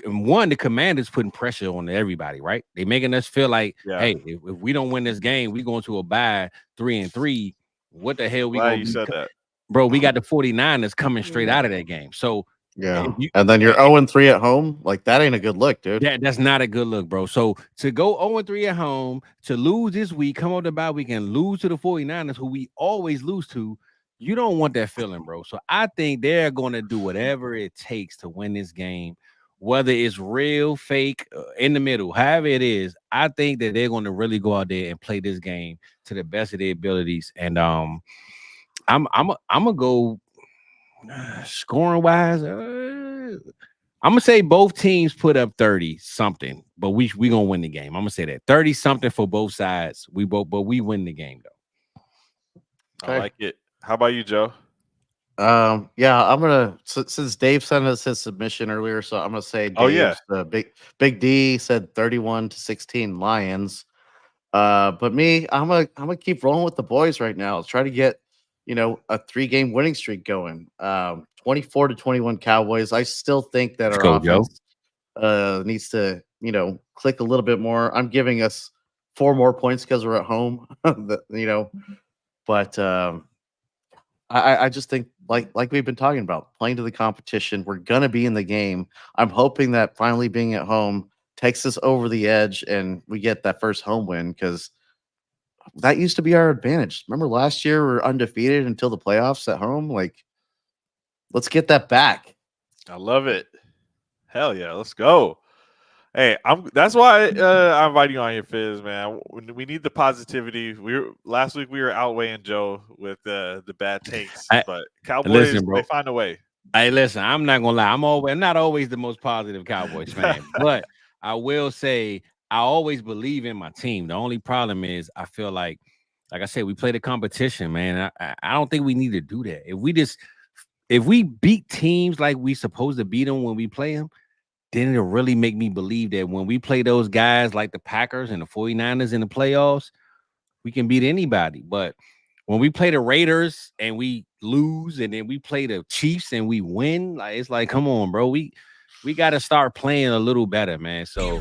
Commanders putting pressure on everybody, right? They making us feel like, hey, if we don't win this game, we going to a bye 3-3. What the hell we going to said that? Bro, we got the 49ers coming straight out of that game. So and then you're 0-3 at home. Like, that ain't a good look, dude. That's not a good look, bro. So to go 0-3 at home, to lose this week, come on the bye week and lose to the 49ers, who we always lose to, you don't want that feeling, bro. So I think they're going to do whatever it takes to win this game, whether it's real, fake, in the middle, however it is. I think that they're going to really go out there and play this game to the best of their abilities. And I'm gonna go scoring wise. I'm gonna say both teams put up 30 something, but we gonna win the game. I'm gonna say that 30 something for both sides. But we win the game though. Okay. I like it. How about you, Joe? I'm gonna since Dave sent us his submission earlier, so I'm gonna say Big D said 31-16 Lions. But me, I'm gonna keep rolling with the boys right now. Let's try to get a 3-game winning streak going. 24-21 Cowboys. I still think that our offense needs to click a little bit more. I'm giving us 4 more points because we're at home. But I just think like we've been talking about, playing to the competition. We're gonna be in the game. I'm hoping that finally being at home takes us over the edge and we get that first home win, because that used to be our advantage. Remember last year we were undefeated until the playoffs at home? Like, let's get that back. I love it. Hell yeah, let's go. Hey, that's why I'm inviting you on here, Fizz, man. We need the positivity. Last week we were outweighing Joe with the bad takes, but Cowboys, listen, bro. they find a way. Hey, listen, I'm not gonna lie. I'm not always the most positive Cowboys fan, but I will say I always believe in my team. The only problem is I feel like I said, we play the competition, man. I don't think we need to do that. If we beat teams like we supposed to beat them when we play them, then it'll really make me believe that when we play those guys like the Packers and the 49ers in the playoffs, we can beat anybody. But when we play the Raiders and we lose, and then we play the Chiefs and we win, like it's like, come on, bro. We got to start playing a little better, man. So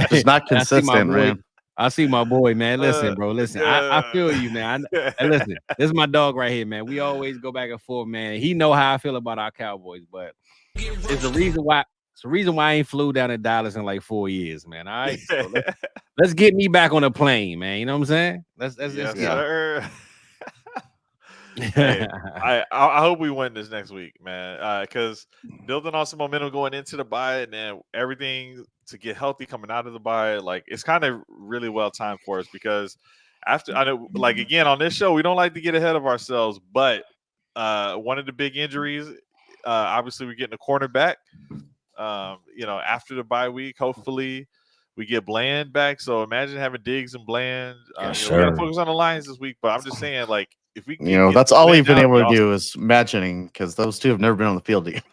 Just not consistent, man. I see my boy, man. Listen, bro. Listen, I feel you, man. And listen, this is my dog right here, man. We always go back and forth, man. He know how I feel about our Cowboys, but it's the reason why. It's the reason why I ain't flew down to Dallas in like 4 years, man. All right, so let's get me back on a plane, man. You know what I'm saying? Let's yes, get sir. Hey, I hope we win this next week, man. Because building on some momentum going into the bye, and then everything to get healthy coming out of the bye, like it's kind of really well timed for us. Because after, I know, like again on this show, we don't like to get ahead of ourselves, but one of the big injuries, obviously, we're getting a cornerback. After the bye week, hopefully we get Bland back. So imagine having Diggs and Bland. We got to focus on the Lions this week, but I'm just saying, like, if we, that's all we've been able to do is imagining, because those two have never been on the field together.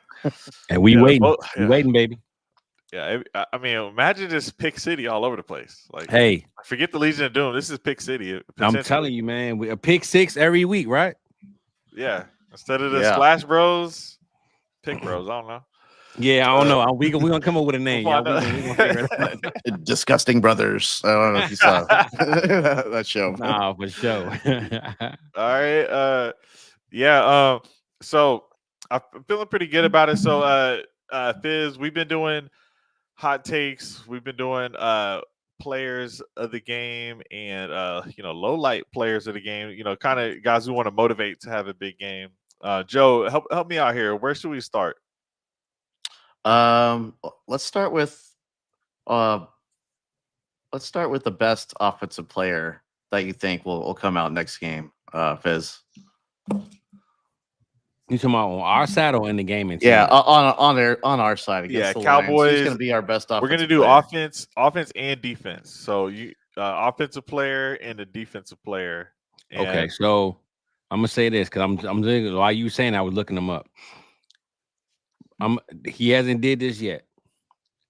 And we waiting, we waiting, baby. Yeah, I mean, imagine this Pick City all over the place. Like, hey, forget the Legion of Doom. This is Pick City. I'm telling you, man, a pick six every week, right? Yeah, instead of the Splash Bros, Pick Bros. I don't know. Yeah, I don't know. We gonna come up with a name. We gonna figure it out. Disgusting Brothers. I don't know if you saw that show. Nah, for sure. All right. So I'm feeling pretty good about it. So Fizz, we've been doing hot takes. We've been doing players of the game and low light players of the game. Kind of guys who want to motivate to have a big game. Joe, help me out here. Where should we start? Let's start with the best offensive player that you think will come out next game, Fizz. You talking about on our side or in the game? Yeah, on our side against the Cowboys. Lions. Who's going to be our best offensive We're going to do player? offense and defense. So you offensive player and a defensive player. Okay, so I'm gonna say this because I'm thinking while you saying I was looking them up. He hasn't did this yet.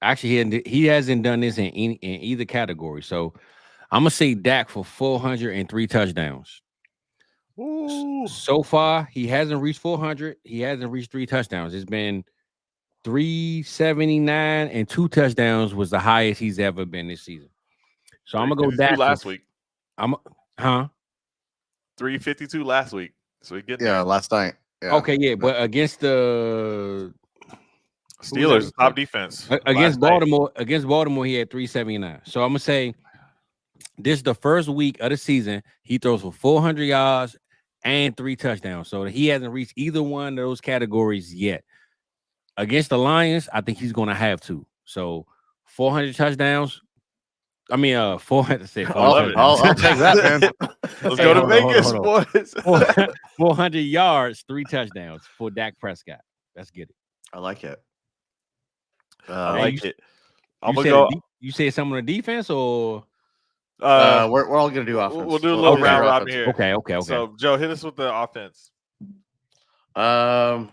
Actually, he hasn't done this in either category. So I'm gonna say Dak for 403 touchdowns. Ooh. So far, he hasn't reached 400. He hasn't reached 3 touchdowns. It's been 379 and 2 touchdowns was the highest he's ever been this season. So I'm gonna go Dak last week. 352 last week. So he get last night. Yeah. Okay, but against the Steelers, top defense. Against Baltimore, he had 379. So I'm gonna say this is the first week of the season. He throws for 400 yards and 3 touchdowns. So he hasn't reached either one of those categories yet. Against the Lions, I think he's gonna have to. So 400 touchdowns. 400. I'll take that, man. Let's go to Vegas, boys. 400 yards, 3 touchdowns for Dak Prescott. Let's get it. I like it. I like it. I'm gonna go. You say something on the defense, or we're all gonna do offense. We'll do a little round robin here. Okay. So Joe, hit us with the offense. I'm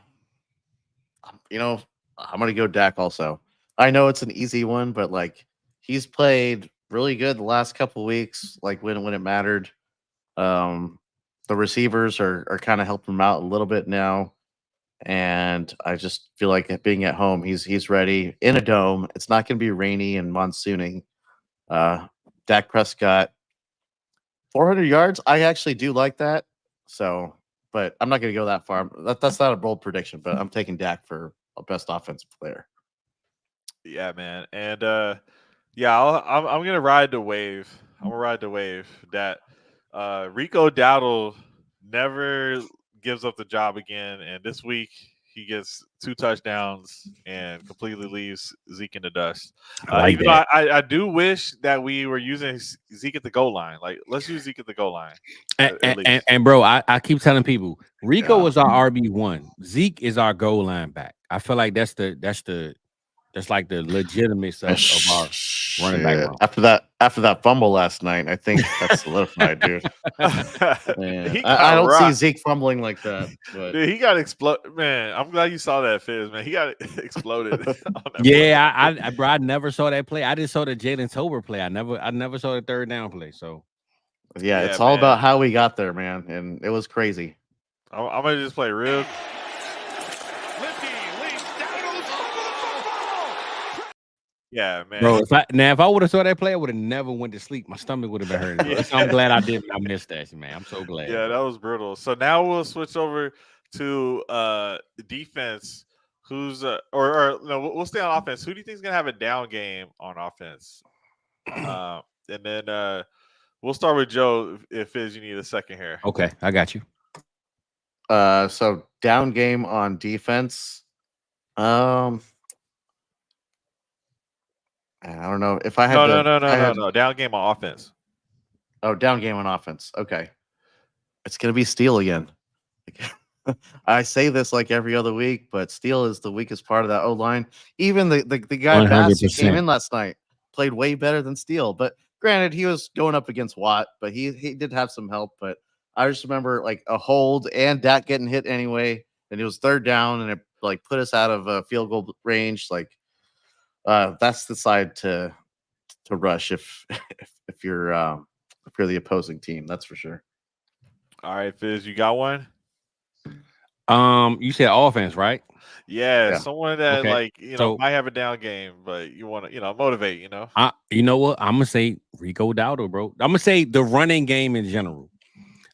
gonna go Dak also. I know it's an easy one, but like he's played really good the last couple of weeks, like when it mattered. The receivers are kind of helping him out a little bit now. And I just feel like being at home, he's ready in a dome. It's not going to be rainy and monsooning. Dak Prescott, 400 yards. I actually do like that. So, but I'm not going to go that far. That's not a bold prediction, but I'm taking Dak for a best offensive player. Yeah, man. And I'm going to ride the wave. I'm going to ride the wave that Rico Dowdle never gives up the job again, and this week he gets 2 touchdowns and completely leaves Zeke in the dust. I like Even that. though I do wish that we were using Zeke at the goal line. Like, let's use Zeke at the goal line. At least. And bro, I keep telling people, Rico is our RB1. Zeke is our goal line back. I feel like that's like the legitimate of our running back room. After that fumble last night, I think that's solidified, dude. Man, I don't see Zeke fumbling like that. But dude, he got exploded. Man, I'm glad you saw that, Fizz. Man, he got exploded. Yeah, bro, I never saw that play. I just saw the Jalen Tober play. I never saw the third down play. So yeah, it's all about how we got there, man, and it was crazy. I'm gonna just play real. Yeah, man. Bro, if I would have saw that play, I would have never went to sleep. My stomach would have been hurting. Yeah. So I'm glad I didn't. I missed that, man. I'm so glad. Yeah, that was brutal. So now we'll switch over to the defense. Who's no, we'll stay on offense. Who do you think is gonna have a down game on offense? And then we'll start with Joe. If Fizz, you need a second here. Okay, I got you. So down game on defense. I don't know if I had no. Down game on offense. Oh, down game on offense. Okay, it's gonna be Steele again. I say this like every other week, but Steele is the weakest part of that O line. Even the guy Bass who came in last night played way better than Steele. But granted, he was going up against Watt, but he did have some help. But I just remember like a hold and Dak getting hit anyway, and it was third down, and it like put us out of field goal range. Like that's the side to rush if you're the opposing team. That's for sure. All right, Fizz, you got one? You said offense, right? Yeah. Someone that might have a down game, but you want to motivate. You know what? I'm gonna say Rico Dowdle, bro. I'm gonna say the running game in general.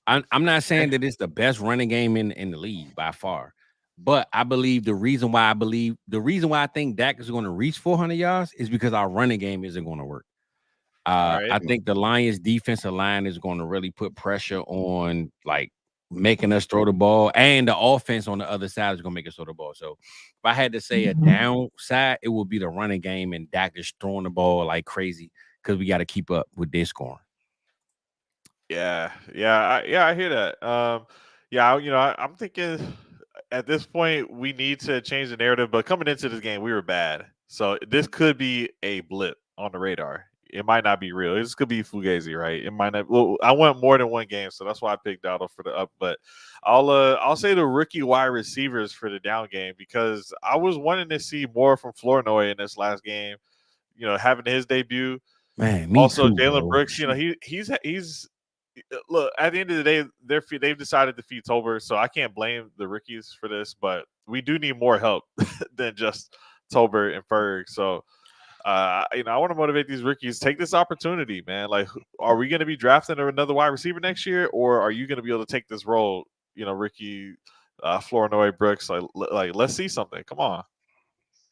I'm not saying that it's the best running game in the league by far, but I believe the reason why I think Dak is going to reach 400 yards is because our running game isn't going to work. I think the Lions defensive line is going to really put pressure on like making us throw the ball, and the offense on the other side is going to make us throw the ball. So if I had to say a downside, it would be the running game and Dak is throwing the ball like crazy because we got to keep up with their scoring. Yeah, I hear that. I'm thinking at this point we need to change the narrative. But coming into this game, we were bad, so this could be a blip on the radar. It might not be real. This could be fugazi, right? It might not. Well, I want more than one game, so that's why I picked Dowdle for the up. But I'll say the rookie wide receivers for the down game because I was wanting to see more from Flournoy in this last game. Having his debut. Man, also too, Jalen bro. Brooks. He's look, at the end of the day, they've decided to feed Tober, so I can't blame the rookies for this. But we do need more help than just Tober and Ferg. So, I want to motivate these rookies. Take this opportunity, man. Like, are we going to be drafting another wide receiver next year, or are you going to be able to take this role? Ricky, Flournoy, Brooks. Like, let's see something. Come on.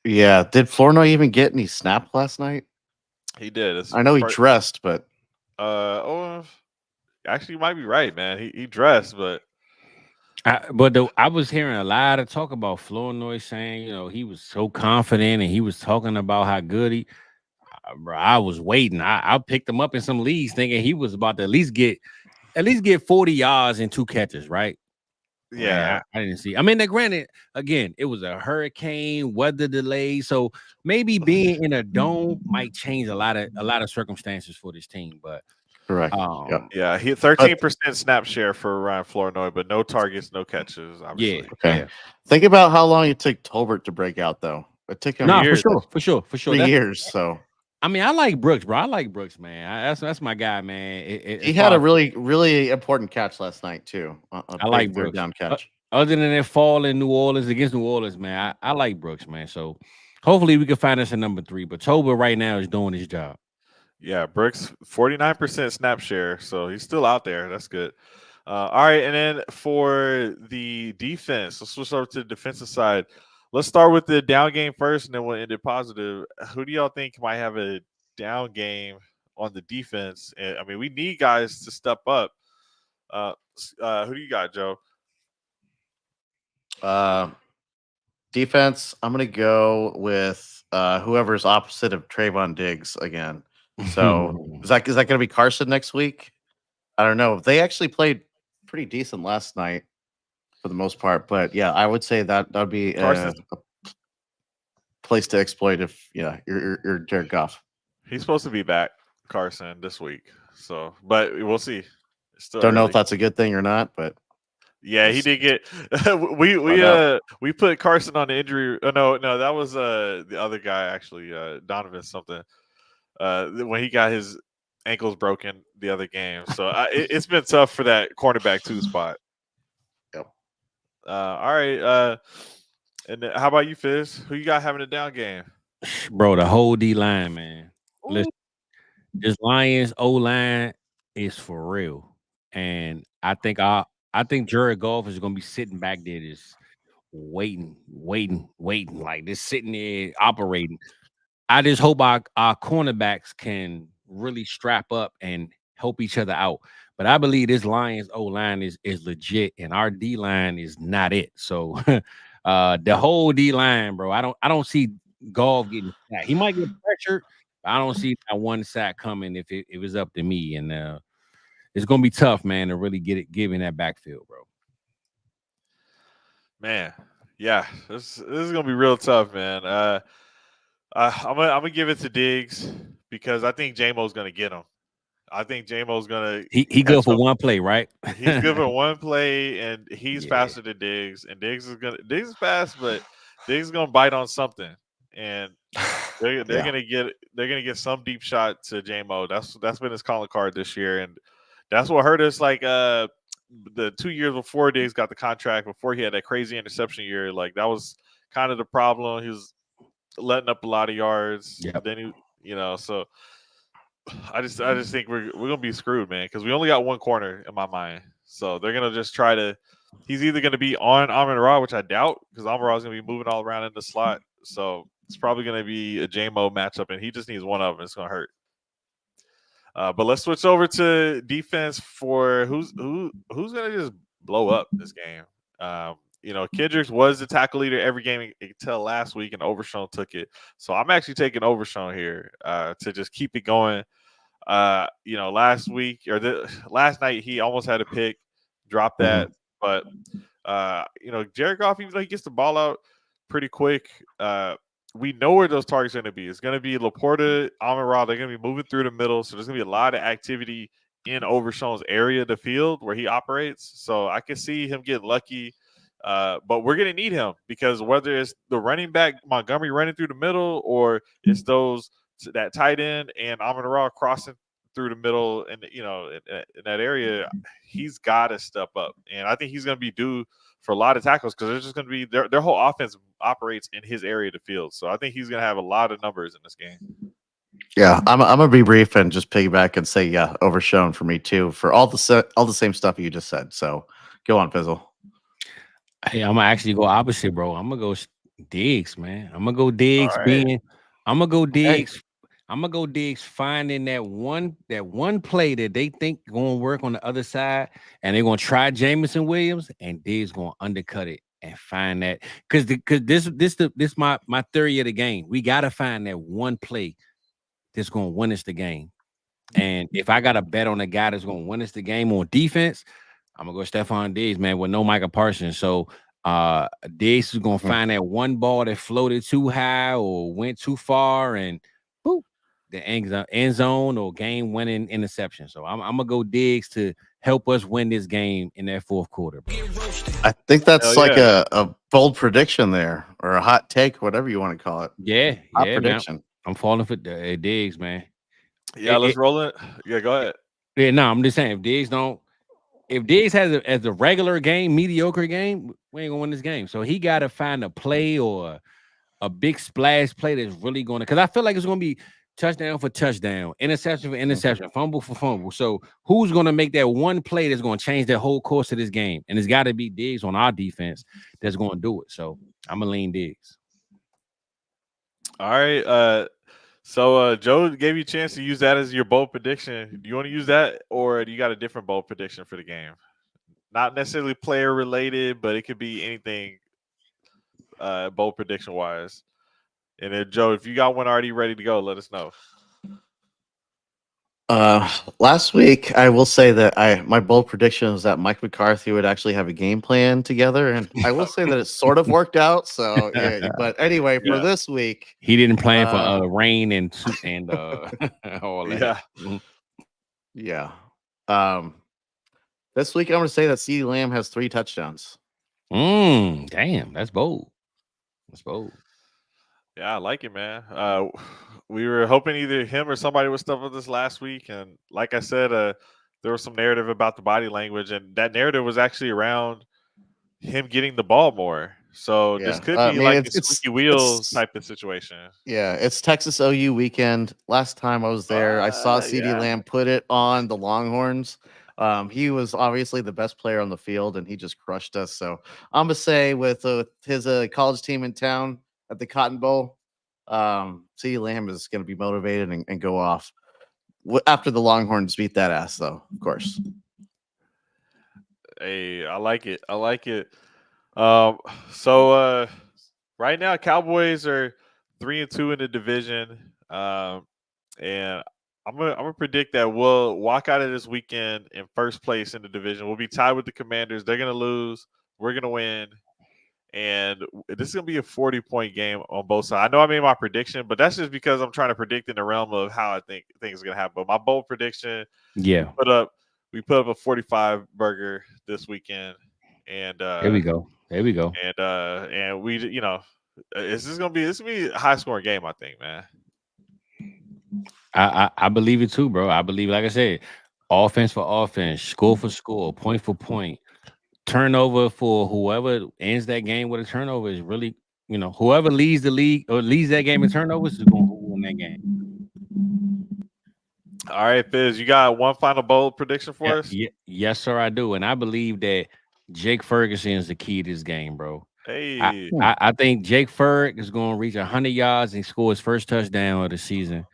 Yeah. Did Flournoy even get any snap last night? He did. I know he dressed, but actually, you might be right, man. He dressed, but I was hearing a lot of talk about Flournoy saying, he was so confident and he was talking about how good he. Bro, I was waiting. I picked him up in some leagues thinking he was about to at least get 40 yards and 2 catches, right? Yeah, I didn't see. I mean, granted, again, it was a hurricane, weather delay, so maybe being in a dome might change a lot of circumstances for this team. But correct. Yeah, he 13% snap share for Ryan Flournoy, but no targets, no catches. Obviously. Yeah. Okay. Yeah. Think about how long it took Tolbert to break out, though. It took him years. For sure. 3 years. So. I mean, I like Brooks, bro. I like Brooks, man. That's my guy, man. He had a really, really important catch last night too. I like Brooks. Down catch. Other than that fall in New Orleans against New Orleans, man, I like Brooks, man. So hopefully we can find us a number 3. But Tober right now is doing his job. Yeah, Brooks 49% snap share, so he's still out there. That's good. All right, and then for the defense, let's switch over to the defensive side. Let's start with the down game first, and then we'll end it positive. Who do y'all think might have a down game on the defense? I mean, we need guys to step up. Who do you got, Joe? Defense, I'm going to go with whoever's opposite of Trayvon Diggs again. So is that going to be Carson next week? I don't know. They actually played pretty decent last night for the most part, but yeah, I would say that would be a place to exploit if you're Jared Goff. He's supposed to be back, Carson, this week. So, but we'll see. Don't know if that's a good thing or not, but yeah, he did get. We put Carson on the injury. No, that was the other guy actually, Donovan something. When he got his ankles broken the other game, so it's been tough for that cornerback 2 spot. Yep. All right. And how about you, Fizz? Who you got having a down game? Bro, the whole D line, man. Listen, this Lions O line is for real, and I think Jared Goff is gonna be sitting back there just waiting, like just sitting there operating. I just hope our cornerbacks can really strap up and help each other out. But I believe this Lions O line is legit, and our D line is not it. So the whole D line, bro. I don't see Goff getting sacked. He might get pressured, but I don't see that one sack coming if it was up to me. And it's gonna be tough, man, to really give in that backfield, bro. Man, yeah, this is gonna be real tough, man. I'm gonna give it to Diggs because I think J-Mo's gonna get him. I think J-Mo's gonna. He good for one play, right? He's good for one play, and he's faster than Diggs. And Diggs is fast, but Diggs is gonna bite on something, and they're gonna get some deep shot to J-Mo. That's been his calling card this year, and that's what hurt us. Like the 2 years before Diggs got the contract, before he had that crazy interception year, like that was kind of the problem. He was letting up a lot of yards. Yep. Then so I just think we're gonna be screwed, man, because we only got one corner in my mind. So they're gonna just try to. He's either gonna be on Amon-Ra, which I doubt, because Amon-Ra is gonna be moving all around in the slot. So it's probably gonna be a J-Mo matchup, and he just needs one of them. It's gonna hurt. But let's switch over to defense for who's gonna just blow up this game. Kendricks was the tackle leader every game until last week, and Overshown took it. So I'm actually taking Overshown here to just keep it going. Last week or last night he almost had a pick, dropped that, but Jared Goff, even though he gets the ball out pretty quick, we know where those targets are going to be. It's going to be Laporta, Amon-Ra. They're going to be moving through the middle, so there's going to be a lot of activity in Overshown's area of the field where he operates. So I can see him get lucky. But we're going to need him because whether it's the running back Montgomery running through the middle, or it's that tight end and Amon-Ra crossing through the middle, and in that area, he's got to step up. And I think he's going to be due for a lot of tackles because they're just going to be their whole offense operates in his area of the field. So I think he's going to have a lot of numbers in this game. Yeah, I'm gonna be brief and just piggyback and say Overshown for me too for all the same stuff you just said. So go on, Fizzle. Hey, I'm gonna actually go opposite, bro. I'm gonna go Diggs, man. I'm gonna go Diggs I'm gonna go Diggs. Hey. I'm gonna go Diggs finding that one play that they think gonna work on the other side, and they're gonna try Jameson Williams, and Diggs gonna undercut it and find that because this my theory of the game. We gotta find that one play that's gonna win us the game. And if I got to bet on a guy that's gonna win us the game on defense, I'm gonna go Stephon Diggs, man, with no Micah Parsons. So Diggs is gonna find that one ball that floated too high or went too far, and boop, the end zone or game winning interception. So I'm gonna go Diggs to help us win this game in that fourth quarter. Bro. I think that's a bold prediction there, or a hot take, whatever you want to call it. Yeah, prediction. Man. I'm falling for Diggs, man. Yeah, let's roll it. Yeah, go ahead. Yeah, no, I'm just saying if Diggs has as a regular game, mediocre game, we ain't gonna win this game. So he got to find a play or a big splash play that's really going to, because I feel like it's going to be touchdown for touchdown, interception for interception, fumble for fumble. So who's going to make that one play that's going to change the whole course of this game? And it's got to be Diggs on our defense that's going to do it. So I'm going to lean Diggs. All right. So Joe gave you a chance to use that as your bold prediction. Do you want to use that, or do you got a different bold prediction for the game? Not necessarily player related, but it could be anything bold prediction wise. And then Joe, if you got one already ready to go, let us know. Last week, I will say that my bold prediction was that Mike McCarthy would actually have a game plan together, and I will say that it sort of worked out. So, yeah, but anyway, for this week, he didn't plan for rain and all that. Yeah. This week, I'm going to say that CeeDee Lamb has 3 touchdowns. Damn, that's bold. That's bold. Yeah, I like it, man. We were hoping either him or somebody would stuff with this last week, and like I said, there was some narrative about the body language, and that narrative was actually around him getting the ball more. So this could be like a squeaky wheels type of situation. Yeah, it's Texas OU weekend. Last time I was there, I saw CeeDee Lamb put it on the Longhorns. He was obviously the best player on the field, and he just crushed us. So I'm gonna say with his college team in town at the Cotton Bowl, CeeDee Lamb is going to be motivated and go off after the Longhorns beat that ass, though. Of course. Hey, I like it. I like it. So right now, Cowboys are 3-2 in the division, and I'm gonna predict that we'll walk out of this weekend in first place in the division. We'll be tied with the Commanders. They're gonna lose. We're gonna win, and this is gonna be a 40-point game on both sides. I know I made my prediction, but that's just because I'm trying to predict in the realm of how I think things are gonna happen. But my bold prediction, we put up a 45 burger this weekend, and there we go. And we, this is gonna be a high scoring game, I think, man. I believe it too, bro. I believe, like I said, offense for offense, score for score, point for point, turnover for whoever ends that game with a turnover is really, whoever leads the league or leads that game in turnovers is going to win that game. All right, Fizz, you got one final bold prediction for us? Yes, sir, I do. And I believe that Jake Ferguson is the key to this game, bro. Hey, I think Jake Ferg is going to reach 100 yards and score his first touchdown of the season.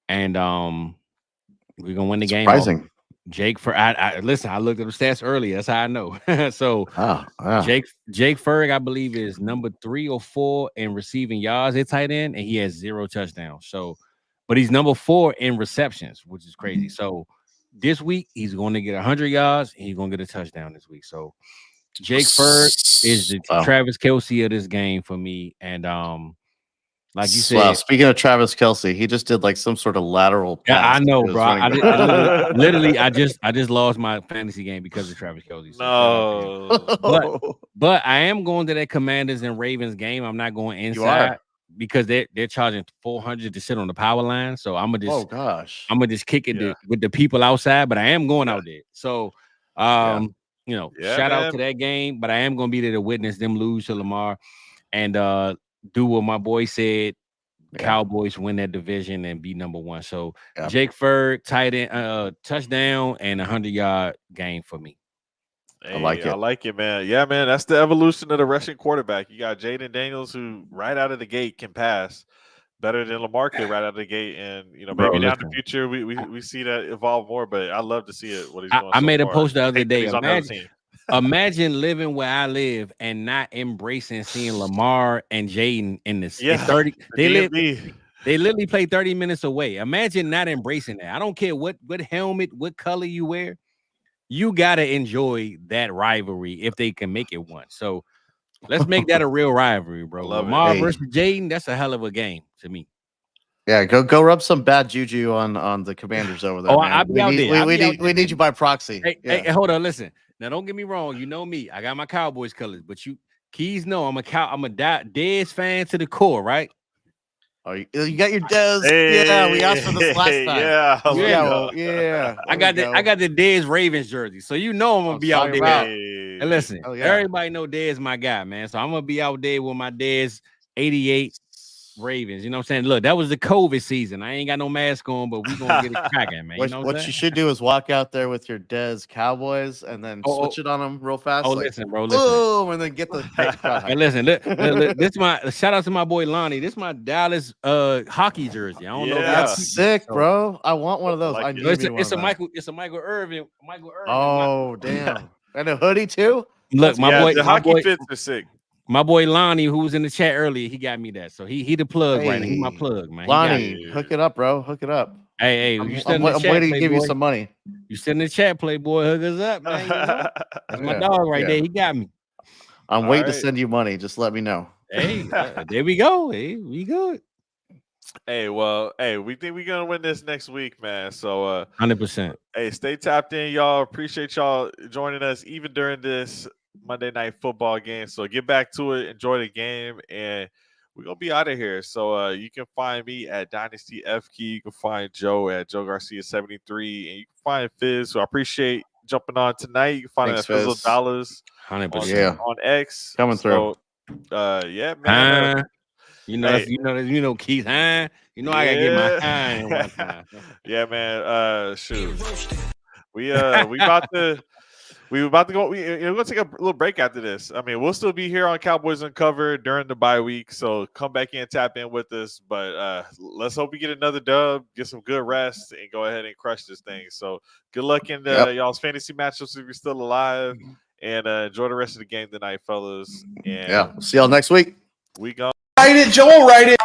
And we're gonna win the game. Surprising. Jake Ferg. Listen, I looked at the stats earlier. That's how I know. So Jake Ferg, I believe, is number 3 or 4 in receiving yards at tight end, and he has 0 touchdowns. So, but he's number 4 in receptions, which is crazy. So this week he's going to get 100 yards and he's going to get a touchdown this week. So Jake Ferg is the Travis Kelce of this game for me. And like you said, speaking of Travis Kelce, he just did like some sort of lateral pass. Yeah, I know, bro. I just lost my fantasy game because of Travis Kelce. So but I am going to that Commanders and Ravens game. I'm not going inside because they're charging $400 to sit on the power line. So I'm gonna just kick it with the people outside. But I am going out there. So shout out to that game. But I am gonna be there to witness them lose to Lamar and do what my boy said. Cowboys win that division and be number 1. So Jake Ferg, tight end, touchdown and 100-yard game for me. Hey, I like it, man. Yeah, man. That's the evolution of the rushing quarterback. You got Jaden Daniels, who right out of the gate can pass better than Lamar could right out of the gate. And maybe down the future we see that evolve more. But I love to see it. What he's doing. I made a post the other day. Imagine living where I live and not embracing seeing Lamar and Jaden in this. Yeah, 30. They literally play 30 minutes away. Imagine not embracing that. I don't care what helmet, what color you wear. You gotta enjoy that rivalry if they can make it one. So let's make that a real rivalry, bro. Lamar versus Jaden, that's a hell of a game to me. Yeah, go rub some bad juju on the Commanders over there. I'll be out there. We need you by proxy. Hey, hold on, listen. Now, don't get me wrong. You know me. I got my Cowboys colors, but Keys know I'm a Dez fan to the core, right? Oh, you got your Dez. Yeah, we asked for this last time. Yeah. I got the Dez Ravens jersey, so I'm gonna be out there. And listen, everybody know Dez my guy, man. So I'm gonna be out there with my Dez 88 Ravens. You know what I'm saying? Look, that was the COVID season. I ain't got no mask on, but we gonna get it cracking, man. What you should do is walk out there with your Dez Cowboys and then switch it on them real fast. Listen, bro. Boom, and then get the. Hey, listen, this my shout out to my boy Lonnie. This is my Dallas hockey jersey. I don't know. That's sick, bro. I want one of those. It's a Michael Irvin. Oh, damn. And a hoodie too. Look, my boy. The hockey fits are sick. My boy Lonnie, who was in the chat earlier, he got me that. So he the plug right now. He my plug, man. Lonnie, hook it up, bro. Hook it up. Hey, I'm, you I'm, in the I'm chat, waiting to give you Playboy. some money. You sit in the chat, Playboy. Hook us up, man. You know? That's my dog right there. He got me. I'm waiting to send you money. Just let me know. Hey, there we go. Hey, we good. Hey, well, hey, we think we're gonna win this next week, man. So 100%. Hey, stay tapped in, y'all. Appreciate y'all joining us even during this Monday Night Football game. So get back to it, enjoy the game, and we're gonna be out of here. So you can find me at Dynasty FK. You can find Joe at Joe Garcia 73, and you can find Fizz. So I appreciate jumping on tonight. You can find it at Fizzle Dollas 100%. on X. Coming through. Yeah, man. You know, Keith, huh? You know, I gotta get my hand in one time. Yeah, man. Shoot. We about to go. We're gonna take a little break after this. I mean, we'll still be here on Cowboys Uncovered during the bye week, so come back in, tap in with us. But let's hope we get another dub, get some good rest, and go ahead and crush this thing. So good luck in y'all's fantasy matchups if you're still alive, and enjoy the rest of the game tonight, fellas. And see y'all next week. We go. Write it, Joel. Write it.